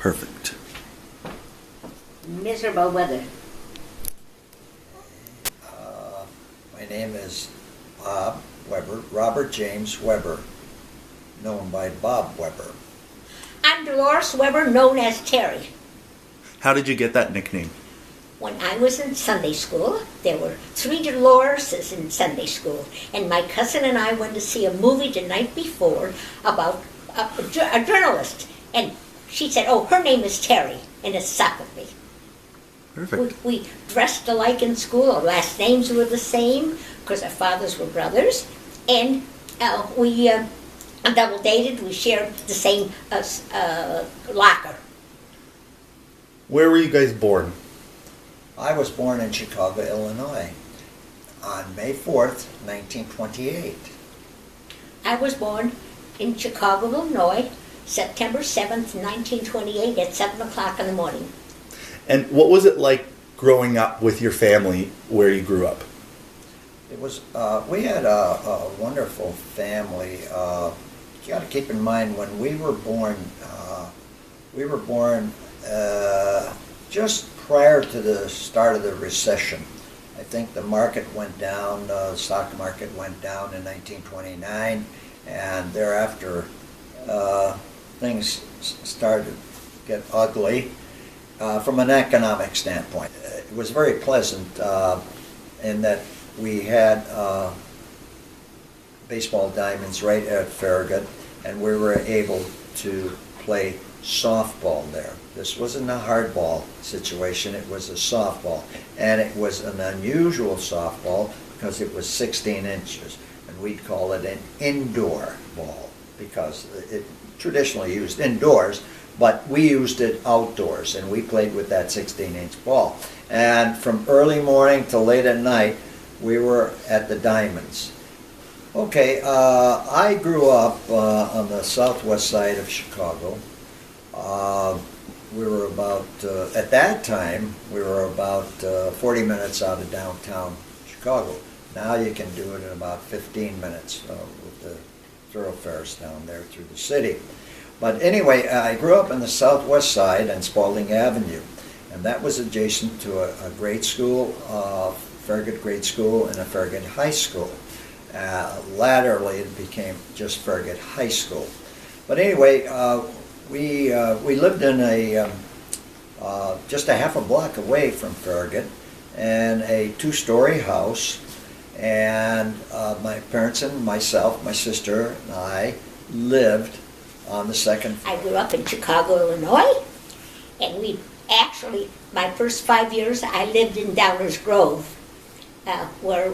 Perfect. Miserable weather. My name is Bob Weber, Robert James Weber, known by Bob Weber. I'm Dolores Weber, known as Terry. How did you get that nickname? When I was in Sunday school, there were 3 Doloreses in Sunday school, and my cousin and I went to see a movie the night before about a journalist, and she said, "Oh, her name is Terry," and it stuck with me. Perfect. We dressed alike in school. Our last names were the same because our fathers were brothers, and we double dated. We shared the same locker. Where were you guys born? I was born in Chicago, Illinois, on May 4th, 1928. I was born in Chicago, Illinois, September 7th, 1928, at 7 o'clock in the morning. And what was it like growing up with your family where you grew up? It was, we had a wonderful family. You got to keep in mind when we were born just prior to the start of the recession. I think the market went down, the stock market went down in 1929, and thereafter things started to get ugly from an economic standpoint. It was very pleasant in that we had baseball diamonds right at Farragut, and we were able to play softball there. This wasn't a hardball situation, it was a softball. And it was an unusual softball because it was 16 inches. And we'd call it an indoor ball because it traditionally used indoors, but we used it outdoors, and we played with that 16-inch ball. And from early morning till late at night, we were at the Diamonds. Okay, I grew up on the southwest side of Chicago. We were about, at that time, we were about 40 minutes out of downtown Chicago. Now you can do it in about 15 minutes with the thoroughfares down there through the city. But anyway, I grew up on the southwest side on Spalding Avenue, and that was adjacent to a grade school, Farragut Grade School, and a Farragut High School. Latterly, it became just Farragut High School. But anyway, we lived in a just a half a block away from Farragut, and a 2-story house, and my parents and myself, my sister and I lived on the second floor. I grew up in Chicago, Illinois, and we actually, my first 5 years, I lived in Downers Grove, where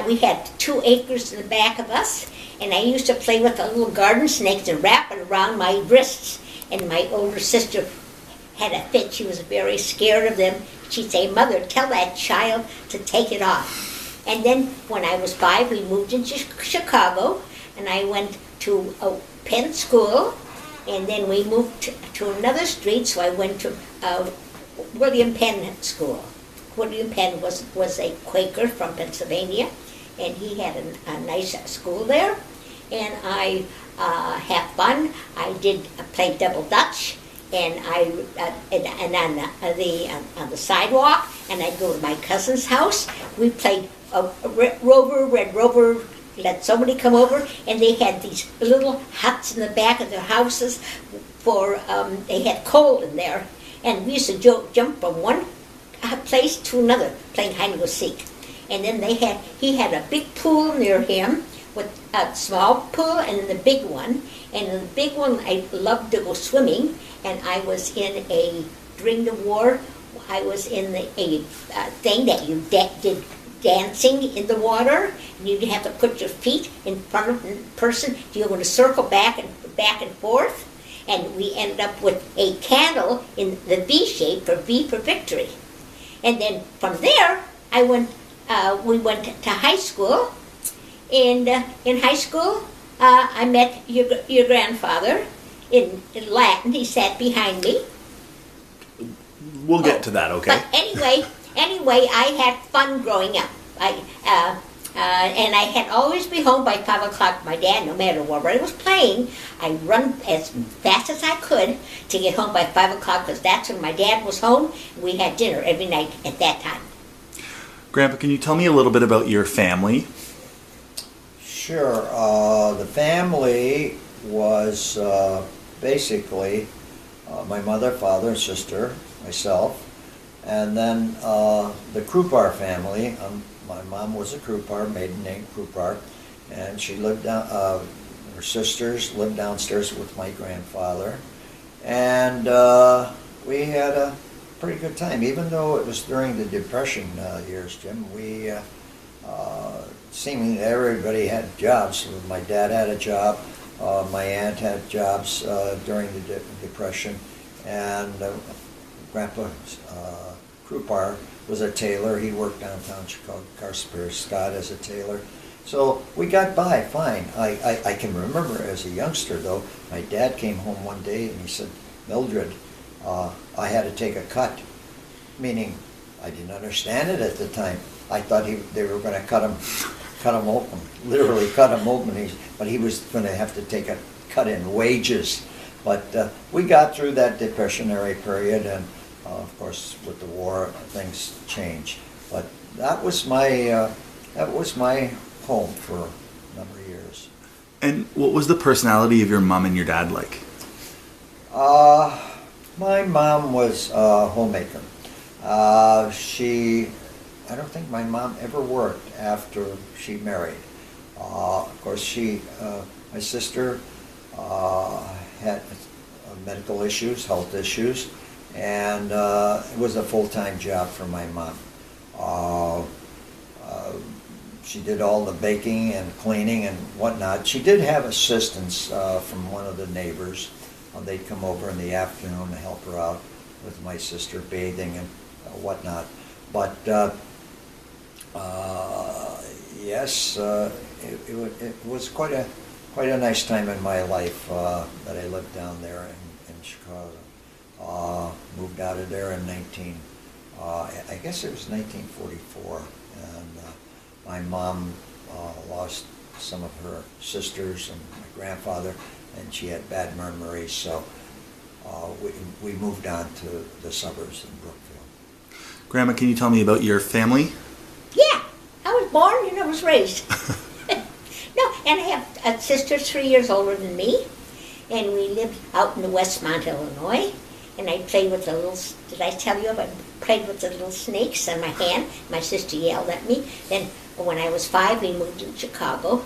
we had 2 acres in the back of us, and I used to play with the little garden snakes and wrap it around my wrists. And my older sister had a fit. She was very scared of them. She'd say, "Mother, tell that child to take it off." And then when I was 5, we moved into Chicago, and I went to Penn School, and then we moved to another street, so I went to William Penn School. William Penn was a Quaker from Pennsylvania, and he had a nice school there. And I had fun. I did play double dutch, and on the sidewalk, and I'd go to my cousin's house. We played Red Rover. Let somebody come over, and they had these little huts in the back of their houses for they had coal in there, and we used to jump from one place to another playing hide and go seek. And then he had a big pool near him with a small pool and then the big one. And in the big one, I loved to go swimming. And I was during the war, I was in a thing that you did dancing in the water. And you'd have to put your feet in front of the person. You're going to circle back and forth. And we ended up with a candle in the V shape for V for victory. And then from there, we went to high school. And in high school, I met your grandfather in Latin. He sat behind me. We'll get to that, okay? But anyway, I had fun growing up. And I had always be home by 5 o'clock. My dad, no matter where I was playing, I'd run as fast as I could to get home by 5 o'clock because that's when my dad was home. We had dinner every night at that time. Grandpa, can you tell me a little bit about your family? Sure. The family was basically my mother, father, sister, myself, and then the Krupar family. My mom was a Krupar, maiden name Krupar, and she lived down. Her sisters lived downstairs with my grandfather, and we had a pretty good time. Even though it was during the Depression years, Jim, we seemingly everybody had jobs. My dad had a job. My aunt had jobs during the Depression, and Grandpa Krupar was a tailor. He worked downtown Chicago, Carsper Scott as a tailor. So we got by fine. I can remember as a youngster, though, my dad came home one day and he said, "Mildred, I had to take a cut," meaning I didn't understand it at the time. I thought they were going to cut him open, literally cut him open. But he was going to have to take a cut in wages. But we got through that depressionary period, and of course, with the war, things changed. But that was my home for a number of years. And what was the personality of your mom and your dad like? My mom was a homemaker. I don't think my mom ever worked after she married. Of course, my sister had medical issues, health issues, and it was a full-time job for my mom. She did all the baking and cleaning and whatnot. She did have assistance from one of the neighbors. They'd come over in the afternoon to help her out with my sister bathing and whatnot. But yes, it was quite a nice time in my life that I lived down there in Chicago. Moved out of there in I guess it was 1944, and my mom lost some of her sisters and my grandfather, and she had bad memories, so we moved on to the suburbs in Brookfield. Grandma, can you tell me about your family? Yeah, I was born and I was raised. No, and I have a sister 3 years older than me, and we lived out in the Westmont, Illinois, and I played with the little, did I tell you about, played with the little snakes on my hand. My sister yelled at me. Then when I was 5, we moved to Chicago,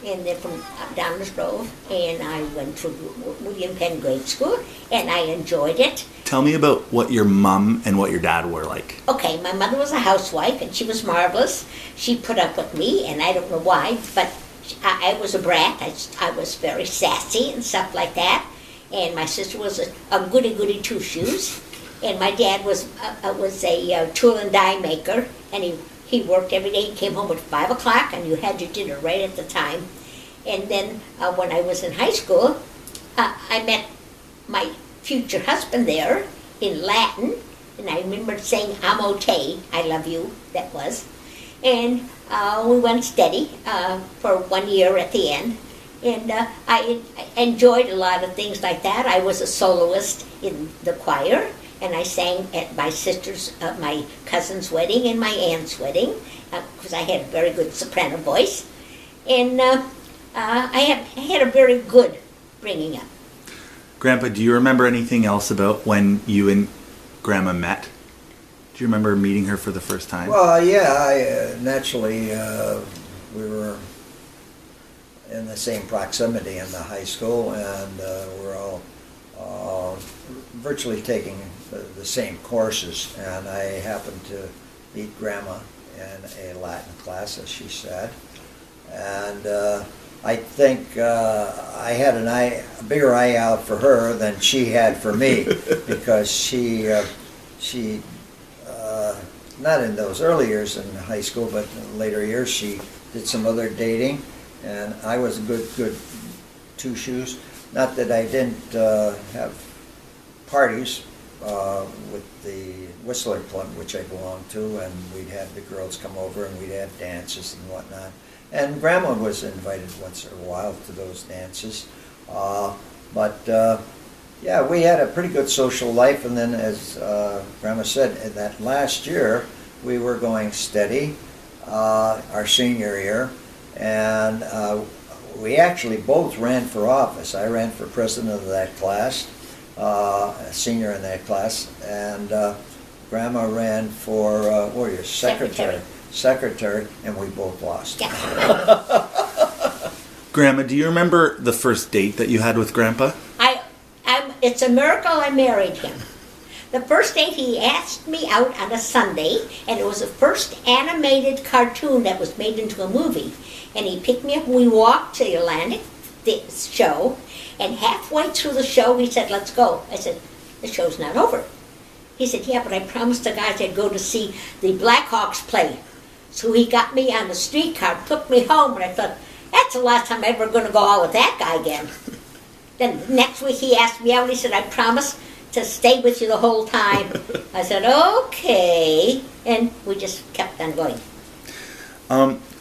and then from Downers Grove, and I went to William Penn Grade School, and I enjoyed it. Tell me about what your mom and what your dad were like. Okay, my mother was a housewife, and she was marvelous. She put up with me, and I don't know why, but I was a brat. I was very sassy and stuff like that. And my sister was a goody-goody two-shoes. And my dad was a tool and die maker, and he worked every day. He came home at 5 o'clock, and you had your dinner right at the time. And then when I was in high school, I met my future husband there in Latin, and I remember saying "Amo te," I love you, that was. And we went steady for 1 year at the end. And I enjoyed a lot of things like that. I was a soloist in the choir, and I sang at my sister's, my cousin's wedding and my aunt's wedding, because I had a very good soprano voice. And I had a very good bringing up. Grandpa, do you remember anything else about when you and Grandma met? Do you remember meeting her for the first time? Well, yeah, naturally, we were in the same proximity in the high school, and we're all virtually taking the same courses, and I happened to meet Grandma in a Latin class, as she said, and I think I had a bigger eye out for her than she had for me, because she not in those early years in high school, but in later years, she did some other dating, and I was a good two shoes. Not that I didn't have parties, with the Whistler Club, which I belonged to, and we'd have the girls come over and we'd have dances and whatnot. And Grandma was invited once in a while to those dances. Yeah, we had a pretty good social life, and then as Grandma said, in that last year we were going steady, our senior year, and we actually both ran for office. I ran for president of that class, a senior in that class, and Grandma ran for, what were you, secretary. Secretary, and we both lost. Yeah. Grandma, do you remember the first date that you had with Grandpa? It's a miracle I married him. The first date he asked me out on a Sunday, and it was the first animated cartoon that was made into a movie. And he picked me up and we walked to the Atlantic show, and halfway through the show he said, "Let's go." I said, "The show's not over." He said, "Yeah, but I promised the guys I'd go to see the Blackhawks play." So he got me on the streetcar, took me home, and I thought, that's the last time I'm ever going to go out with that guy again. Then next week he asked me out, and he said, "I promise to stay with you the whole time." I said, "Okay," and we just kept on going.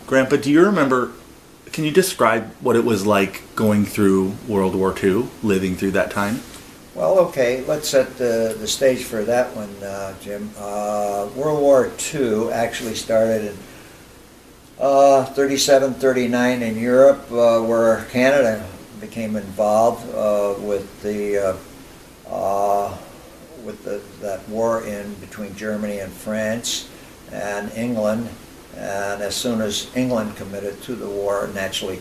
Grandpa, do you remember, can you describe what it was like going through World War II, living through that time? Well, okay, let's set the stage for that one, Jim. World War II actually started in 37, 39 in Europe, where Canada became involved with that war in between Germany and France and England. And as soon as England committed to the war, naturally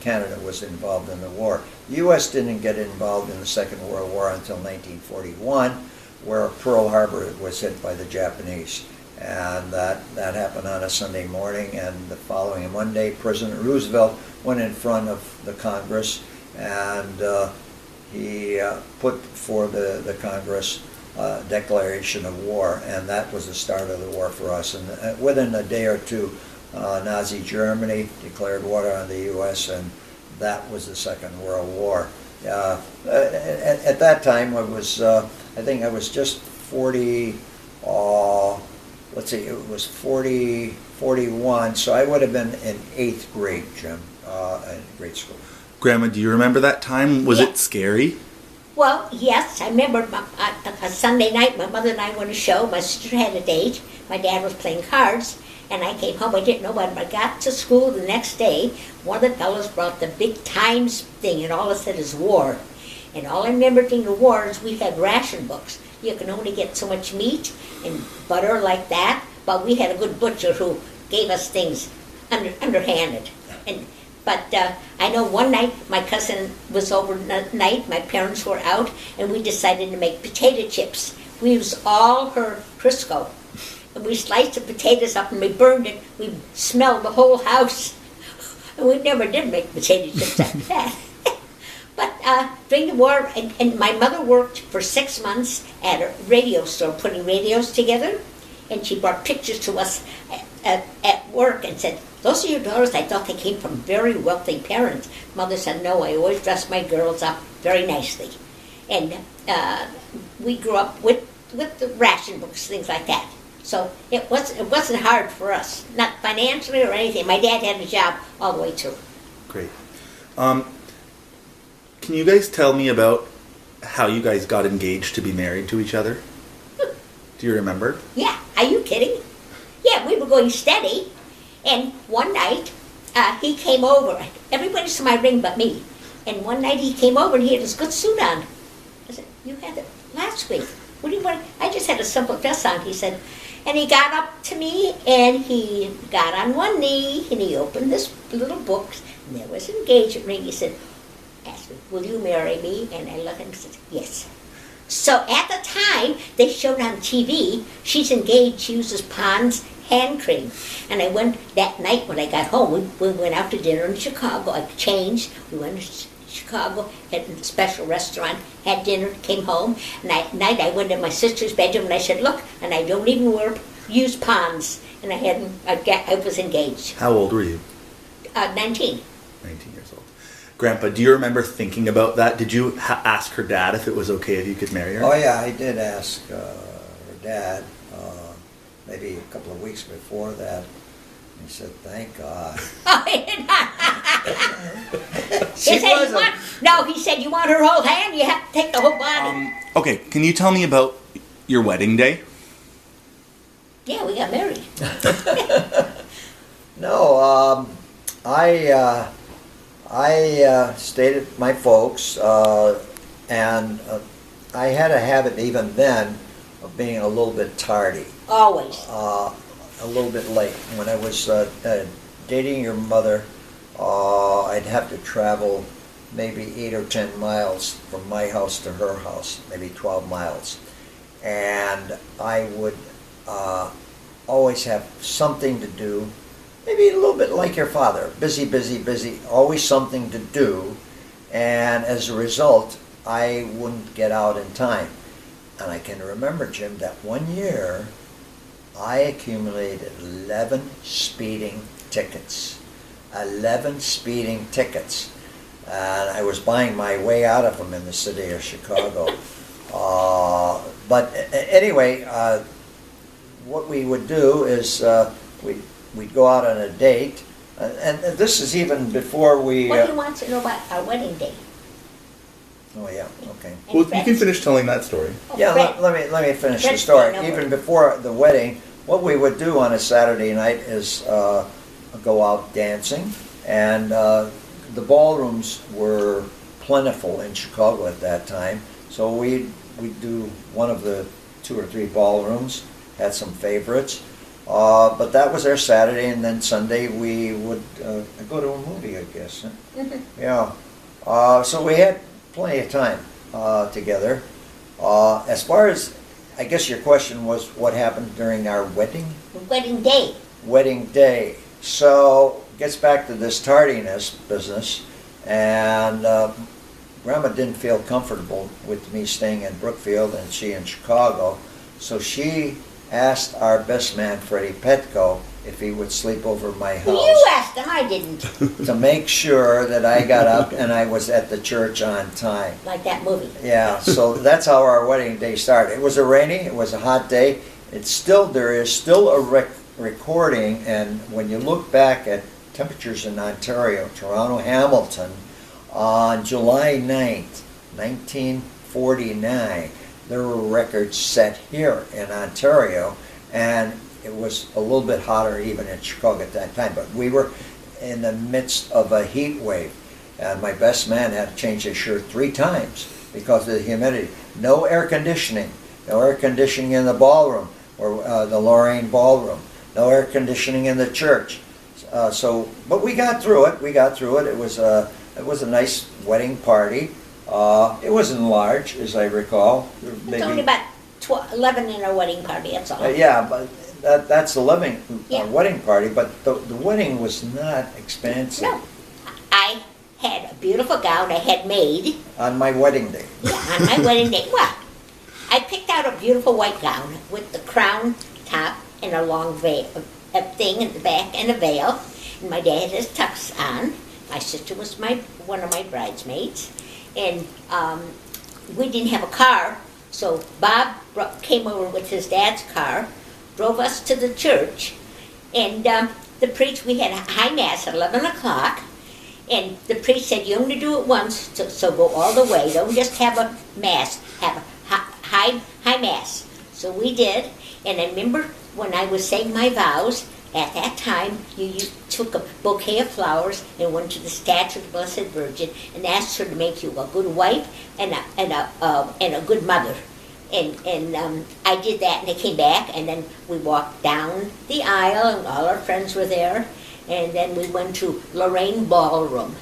Canada was involved in the war. The U.S. didn't get involved in the Second World War until 1941, where Pearl Harbor was hit by the Japanese. And that happened on a Sunday morning, and the following Monday, President Roosevelt went in front of the Congress, and he put before the Congress declaration of war, and that was the start of the war for us. And within a day or two, Nazi Germany declared war on the U.S., and that was the Second World War. At that time, I think I was just 40. Let's see, it was 41, so I would have been in 8th grade, Jim, in grade school. Grandma, do you remember that time? Was Yeah. it scary? Well, yes, I remember a Sunday night, my mother and I went to a show. My sister had a date. My dad was playing cards, and I came home. I didn't know what, but I got to school the next day. One of the fellows brought the big Times thing, and all it said is war. And all I remember during the war is we had ration books. You can only get so much meat and butter like that, but we had a good butcher who gave us things underhanded. But I know one night my cousin was overnight, my parents were out, and we decided to make potato chips. We used all her Crisco, and we sliced the potatoes up and we burned it. We smelled the whole house, and we never did make potato chips after that. But during the war, and my mother worked for 6 months at a radio store putting radios together, and she brought pictures to us at work and said, "Those are your daughters. I thought they came from very wealthy parents." Mother said, "No, I always dress my girls up very nicely." And we grew up with the ration books, things like that. So it wasn't hard for us, not financially or anything. My dad had a job all the way through. Great. Can you guys tell me about how you guys got engaged to be married to each other? Do you remember? Yeah, are you kidding? Yeah, we were going steady, and one night he came over. Everybody saw my ring but me. And one night he came over and he had his good suit on. I said, "You had it last week. What do you want?" I just had a simple dress on, he said. And he got up to me and he got on one knee and he opened this little book, and there was an engagement ring. He said, asked me, "Will you marry me?" And I looked at him and said, "Yes." So at the time, they showed on TV, she's engaged, she uses Pond's hand cream. And I went that night when I got home, we went out to dinner in Chicago. I changed, we went to Chicago, had a special restaurant, had dinner, came home. And at night I went in my sister's bedroom and I said, "Look, and I don't even use Pond's." And I was engaged. How old were you? 19. 19 years old. Grandpa, do you remember thinking about that? Did you ask her dad if it was okay if you could marry her? Oh yeah, I did ask her dad, maybe a couple of weeks before that. He said, "Thank God." He said you want her whole hand, you have to take the whole body. Okay, can you tell me about your wedding day? Yeah, we got married. No, I stayed at my folks, and I had a habit even then of being a little bit tardy. Always. A little bit late. When I was dating your mother, I'd have to travel maybe 8 or 10 miles from my house to her house, maybe 12 miles. And I would always have something to do, maybe a little bit like your father, busy, busy, busy, always something to do. And as a result, I wouldn't get out in time. And I can remember, Jim, that one year, I accumulated 11 speeding tickets. 11 speeding tickets. And I was buying my way out of them in the city of Chicago. But anyway, what we would do is we'd go out on a date. And this is even before we... What do you want to know about our wedding day? Oh, yeah, okay. And Well, you Fred's. can finish telling that story. Oh, Yeah, Fred. let me finish the Fred's story. staying over. Even before the wedding, what we would do on a Saturday night is go out dancing, and the ballrooms were plentiful in Chicago at that time. So we'd do one of the 2 or 3 ballrooms, had some favorites. But that was our Saturday, and then Sunday we would go to a movie, I guess. Huh? Mm-hmm. Yeah. So we had plenty of time together. As far as, I guess your question was what happened during our wedding? Wedding day. Wedding day. So, gets back to this tardiness business, and Grandma didn't feel comfortable with me staying in Brookfield and she in Chicago, so she asked our best man, Freddie Petco, if he would sleep over my house. Well, you asked him, I didn't. To make sure that I got up and I was at the church on time. Like that movie. Yeah, so that's how our wedding day started. It was it was a hot day. There is still a recording, and when you look back at temperatures in Ontario, Toronto, Hamilton, on July 9th, 1949, there were records set here in Ontario, and it was a little bit hotter even in Chicago at that time, but we were in the midst of a heat wave, and my best man had to change his shirt 3 times because of the humidity. No air conditioning in the ballroom, or the Lorraine Ballroom, no air conditioning in the church. But we got through it. It was a nice wedding party. It wasn't large, as I recall. It's only about 11 in our wedding party, that's all. Yeah, but that's the Yeah. wedding party. But the wedding was not expensive. No. I had a beautiful gown I had made. On my wedding day. Yeah, on my wedding day. Well, I picked out a beautiful white gown with the crown top and a long veil, a thing in the back and a veil. And my dad had his tux on. My sister was one of my bridesmaids. And we didn't have a car, so Bob came over with his dad's car, drove us to the church, and the priest, we had a high mass at 11 o'clock, and the priest said, you only do it once, so go all the way. Don't just have a mass, have a high mass. So we did, and I remember when I was saying my vows, at that time, you took a bouquet of flowers and went to the statue of the Blessed Virgin and asked her to make you a good wife and a good mother. And I did that, and I came back, and then we walked down the aisle, and all our friends were there, and then we went to Lorraine Ballroom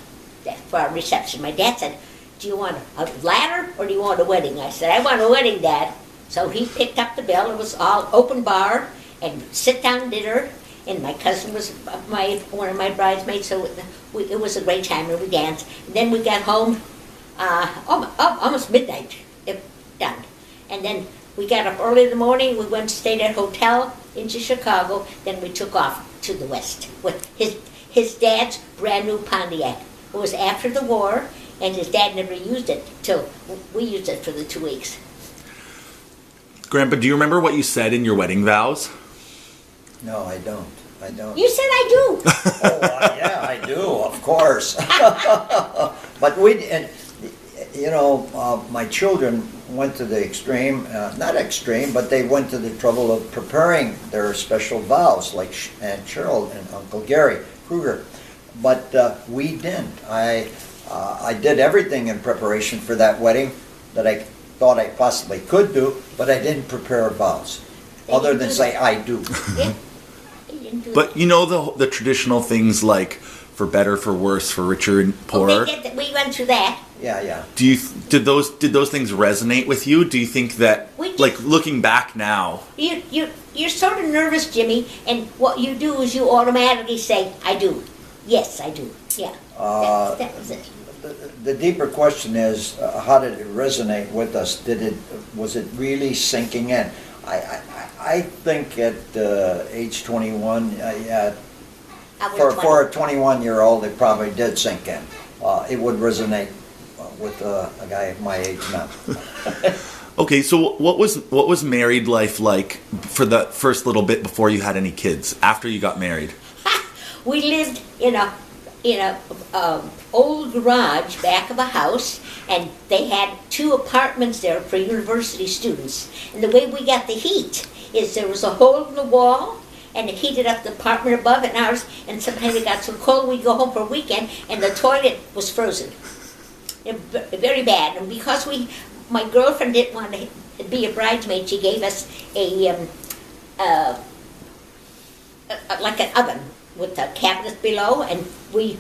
for our reception. My dad said, do you want a ladder or do you want a wedding? I said, I want a wedding, Dad. So he picked up the bill. It was all open bar and sit-down dinner. And my cousin was one of my bridesmaids, so it was a great time, and we danced. And then we got home almost midnight, done. And then we got up early in the morning, we went and stayed at a hotel into Chicago, then we took off to the west with his dad's brand new Pontiac. It was after the war, and his dad never used it till we used it for the 2 weeks. Grandpa, do you remember what you said in your wedding vows? No, I don't. I don't. You said I do. Oh, yeah, I do, of course. But my children went to the extreme, not extreme, but they went to the trouble of preparing their special vows, like Aunt Cheryl and Uncle Gary Kruger. But we didn't. I did everything in preparation for that wedding that I thought I possibly could do, but I didn't prepare vows, other than say I do. Yeah. But you know the traditional things like for better, for worse, for richer and poorer. We went through that. Yeah. Did those things resonate with you? Do you think that, like looking back now? You're sort of nervous, Jimmy, and what you do is you automatically say, I do. Yes, I do. Yeah. That was it. The deeper question is, how did it resonate with us? Was it really sinking in? I think at age 21, for a 21-year-old, it probably did sink in. It would resonate with a guy of my age now. Okay, so what was married life like for the first little bit before you had any kids? After you got married, we lived in a old garage back of a house, and they had 2 apartments there for university students. And the way we got the heat is there was a hole in the wall, and it heated up the apartment above and ours, and sometimes it got so cold we'd go home for a weekend, and the toilet was frozen. Very bad. And because my girlfriend didn't want to be a bridesmaid, she gave us like an oven with the cabinets below, and we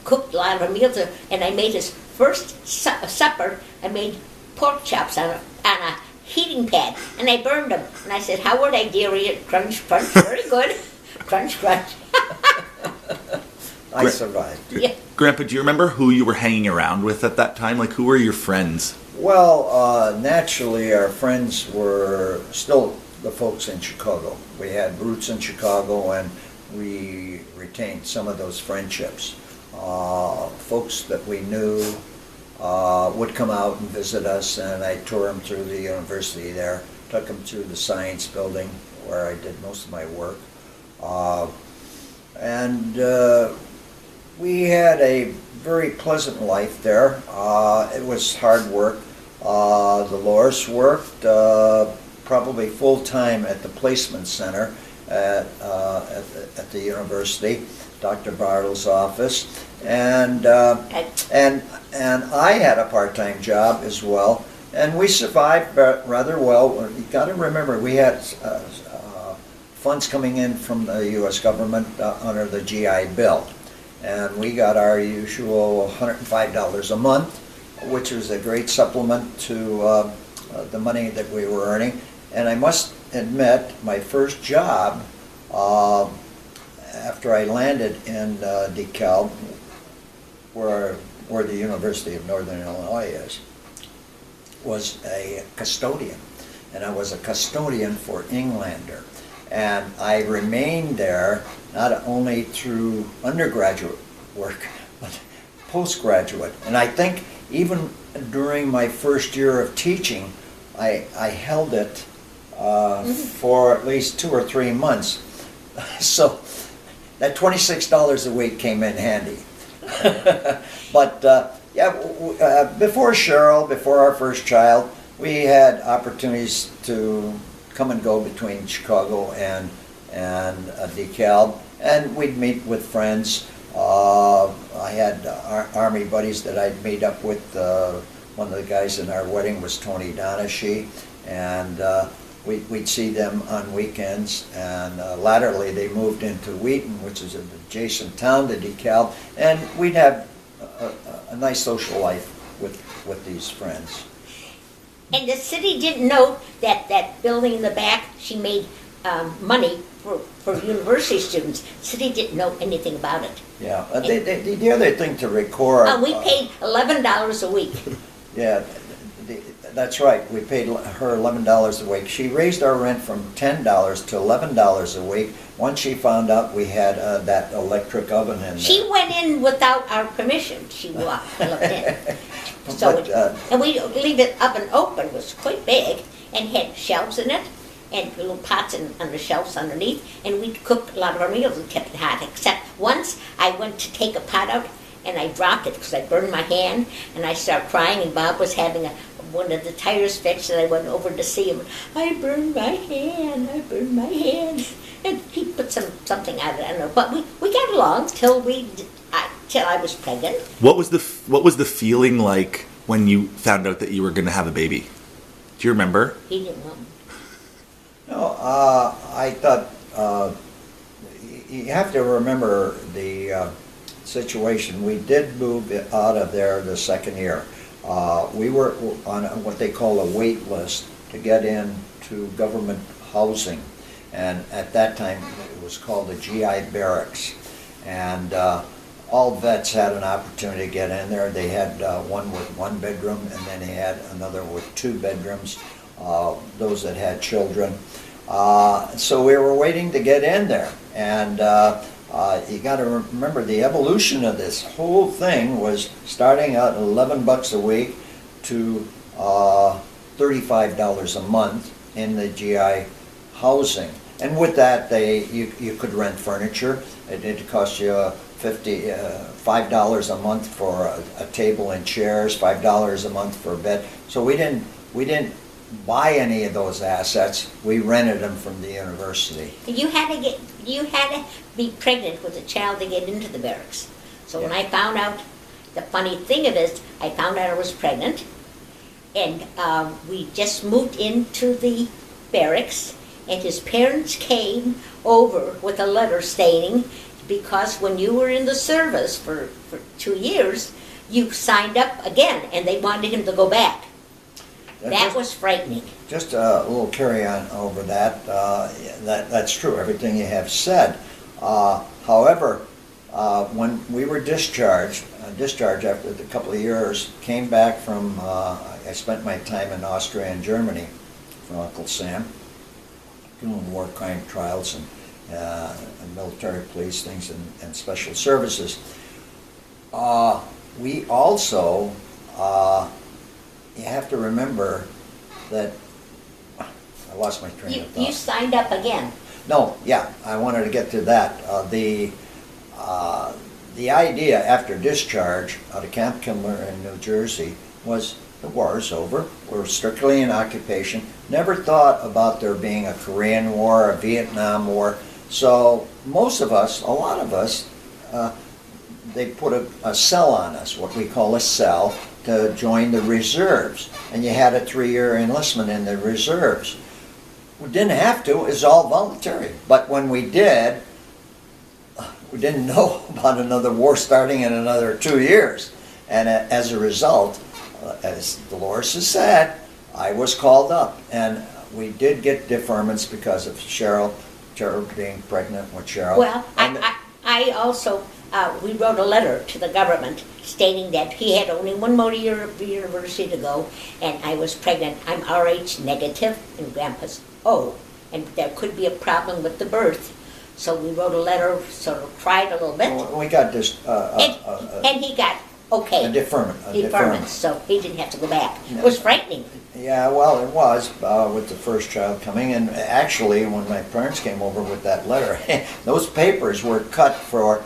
cooked a lot of meals, and I made his first supper. I made pork chops on a heating pad, and I burned them. And I said, how would I dear eat it? Crunch, crunch, very good. Crunch, crunch. I survived. Yeah. Grandpa, do you remember who you were hanging around with at that time? Like, who were your friends? Well, naturally, our friends were still the folks in Chicago. We had roots in Chicago, and we retained some of those friendships. Folks that we knew would come out and visit us, and I toured them through the university there, took them through the science building where I did most of my work. We had a very pleasant life there. It was hard work. Dolores worked probably full-time at the placement center at the university, Dr. Bartle's office, and I had a part-time job as well, and we survived rather well. You got to remember, we had funds coming in from the U.S. government under the GI Bill, and we got our usual $105 a month, which was a great supplement to the money that we were earning. And I must admit, my first job after I landed in DeKalb, where the University of Northern Illinois is, was a custodian. And I was a custodian for Englander. And I remained there not only through undergraduate work, but postgraduate. And I think even during my first year of teaching, I held it for at least 2 or 3 months. So that $26 a week came in handy. But before Cheryl, before our first child, we had opportunities to come and go between Chicago and DeKalb, and we'd meet with friends. I had Army buddies that I'd meet up with. One of the guys in our wedding was Tony Donahue, and we'd see them on weekends. And latterly they moved into Wheaton, which is an adjacent town to DeKalb, and we'd have a nice social life with these friends. And the city didn't know that building in the back, she made money for university students. The city didn't know anything about it. Yeah, the other thing to record... we paid $11 a week. Yeah, That's right. We paid her $11 a week. She raised our rent from $10 to $11 a week once she found out we had that electric oven in there. She went in without our permission. She looked in. So and we leave it oven open. It was quite big and had shelves in it and little pots on the shelves underneath. And we'd cook a lot of our meals and kept it hot. Except once I went to take a pot out and I dropped it because I burned my hand and I started crying and Bob was having one of the tires fixed and I went over to see him. I burned my hand. And he put something out of it. I don't know. But we got along till I was pregnant. What was the feeling like when you found out that you were going to have a baby? Do you remember? He didn't know. No, I thought you have to remember the situation. We did move out of there the second year. We were on what they call a wait list to get into government housing. And at that time, it was called the GI Barracks. And all vets had an opportunity to get in there. They had one with 1 bedroom, and then they had another with 2 bedrooms, those that had children. So we were waiting to get in there. And you got to remember the evolution of this whole thing was starting out at $11 a week to $35 a month in the GI housing. And with that, you could rent furniture. It cost you $5 a month for a table and chairs, $5 a month for a bed. So we didn't buy any of those assets. We rented them from the university. You had to be pregnant with a child to get into the barracks. So when I found out, the funny thing of it is, I found out I was pregnant, and we just moved into the barracks, and his parents came over with a letter stating, because when you were in the service for 2 years, you signed up again, and they wanted him to go back. That was frightening. Just a little carry on over that. That's true, everything you have said. However, when we were discharged after a couple of years, came back from, I spent my time in Austria and Germany for Uncle Sam, doing war crime trials and military police things and special services. We also, you have to remember that, I lost my train of thought. You signed up again. No, yeah, I wanted to get to that. The idea after discharge out of Camp Kindler in New Jersey was the war is over. We're strictly in occupation. Never thought about there being a Korean War, a Vietnam War. So most of us, a lot of us, they put a cell on us, what we call a cell, to join the reserves. And you had a 3-year enlistment in the reserves. We didn't have to, it was all voluntary. But when we did, we didn't know about another war starting in another 2 years. And as a result, as Dolores has said, I was called up. And we did get deferments because of Cheryl being pregnant with Cheryl. Well, I also, we wrote a letter to the government stating that he had only 1 more year of university to go, and I was pregnant. I'm Rh negative, and Grandpa's O, and there could be a problem with the birth. So we wrote a letter, sort of cried a little bit. Well, we got this. And he got okay. A deferment. So he didn't have to go back. No. It was frightening. Yeah, well, it was with the first child coming. And actually, when my parents came over with that letter, those papers were cut for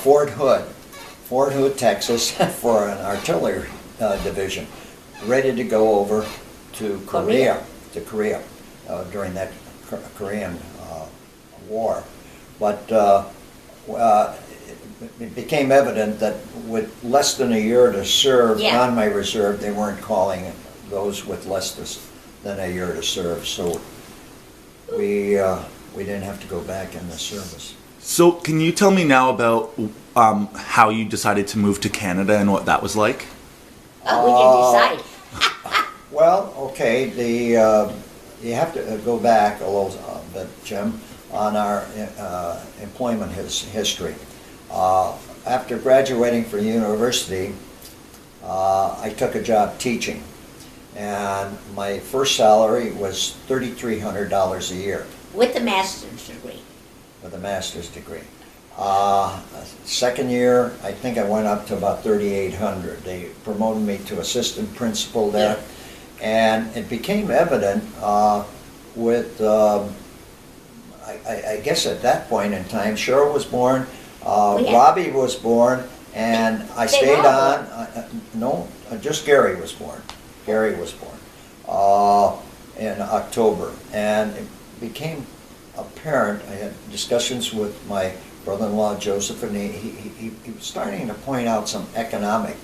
Fort Hood, Texas, for an artillery division, ready to go over to Korea during that Korean War. But it became evident that with less than a year to serve on my reserve, they weren't calling those with less than a year to serve. So we didn't have to go back in the service. So can you tell me now about how you decided to move to Canada and what that was like? We didn't decide. Well, okay, you have to go back a little bit, Jim, on our employment history. After graduating from university, I took a job teaching. And my first salary was $3,300 a year With the master's degree. with a master's degree. Second year, I think I went up to about 3,800. They promoted me to assistant principal there. And it became evident with, I guess at that point in time, Cheryl was born, yeah. Robbie was born, and I They stayed were all on. No, just Gary was born. Gary was born in October. And it became apparent, I had discussions with my brother-in-law Joseph, and he was starting to point out some economic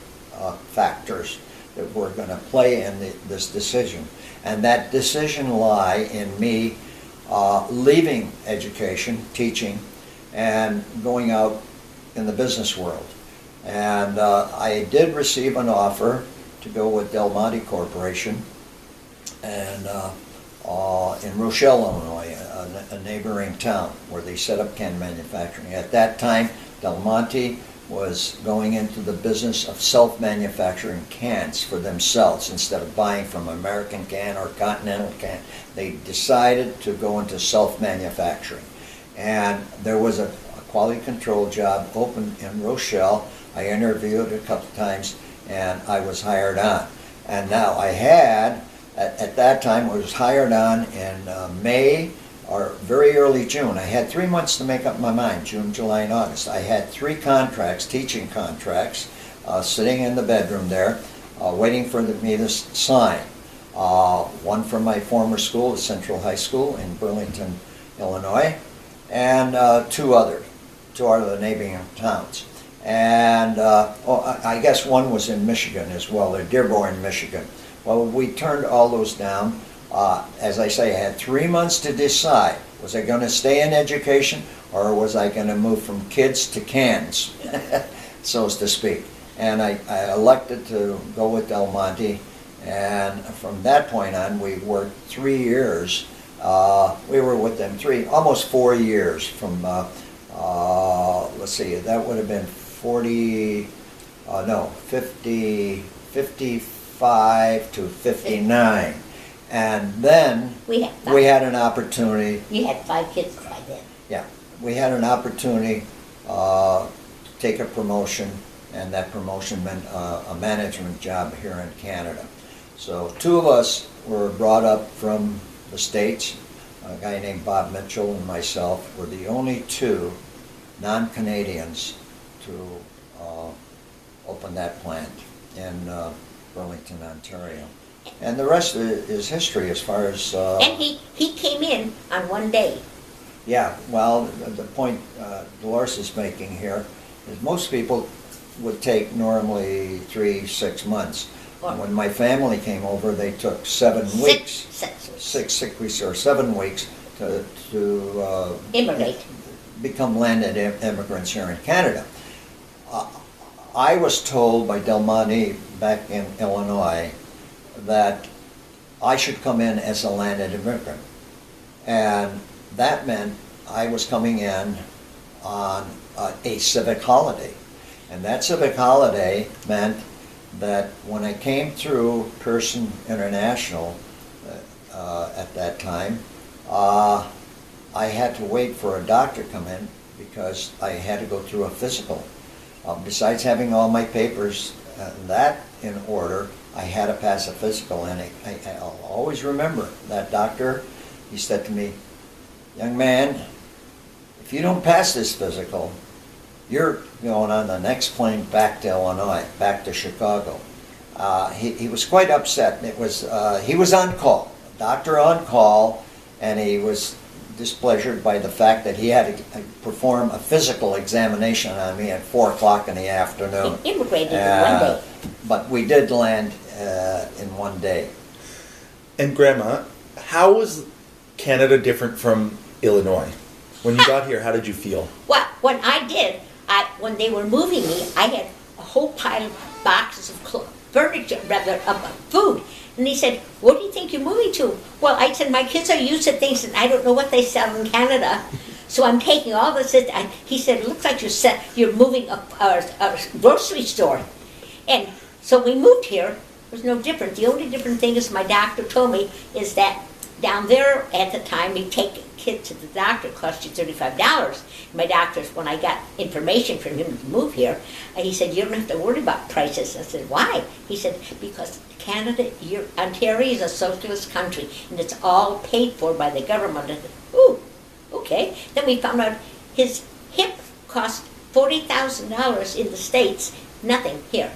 factors that were going to play in this decision. And that decision lie in me leaving education, teaching, and going out in the business world. And I did receive an offer to go with Del Monte Corporation and in Rochelle, Illinois, a neighboring town where they set up can manufacturing. At that time, Del Monte was going into the business of self-manufacturing cans for themselves instead of buying from American Can or Continental Can. They decided to go into self-manufacturing. And there was a quality control job open in Rochelle. I interviewed a couple times and I was hired on. And now I had, at that time, I was hired on in May or very early June. I had 3 months to make up my mind, June, July, and August. I had 3 contracts, teaching contracts, sitting in the bedroom there, waiting for me to sign. One from my former school, the Central High School in Burlington, Illinois, and 2 out of the neighboring towns. And I guess one was in Michigan as well, Dearborn, Michigan. Well, we turned all those down. As I say, I had 3 months to decide. Was I going to stay in education or was I going to move from kids to cans, so as to speak? And I elected to go with Del Monte. And from that point on, we worked 3 years. We were with them almost 4 years from, let's see, that would have been 55 to 59. And then we had an opportunity. You had 5 kids by then. Yeah, we had an opportunity to take a promotion, and that promotion meant a management job here in Canada. So 2 of us were brought up from the States. A guy named Bob Mitchell and myself were the only 2 non-Canadians to open that plant in Burlington, Ontario. And the rest is history as far as... and he came in on one day. Yeah, well, the point Dolores is making here is most people would take normally 3-6 months. When my family came over, they took 7 weeks. 6 weeks or 7 weeks to immigrate. Become landed immigrants here in Canada. I was told by Del Monte back in Illinois that I should come in as a landed immigrant. And that meant I was coming in on a civic holiday. And that civic holiday meant that when I came through Pearson International at that time, I had to wait for a doctor to come in because I had to go through a physical. Besides having all my papers that in order, I had to pass a physical, and I'll always remember that doctor. He said to me, "Young man, if you don't pass this physical, you're going on the next plane back to Illinois, back to Chicago." He was quite upset. He was on call, doctor on call, and he was displeasured by the fact that he had to perform a physical examination on me at 4 o'clock in the afternoon. He immigrated in one day. But we did land in one day. And Grandma, how was Canada different from Illinois? When you got here, how did you feel? Well, when I did, when they were moving me, I had a whole pile of boxes of food. And he said, "What do you think you're moving to?" Well, I said, "My kids are used to things and I don't know what they sell in Canada. So I'm taking all this." He said, "It looks like you're moving a grocery store." And so we moved here, was no different. The only different thing is my doctor told me is that down there at the time, you take a kid to the doctor, it cost you $35. My doctor, when I got information from him to move here, he said, you don't have to worry about prices. I said, why? He said, because Canada, Ontario is a socialist country, and it's all paid for by the government. I said, ooh, okay. Then we found out his hip cost $40,000 in the States, nothing here.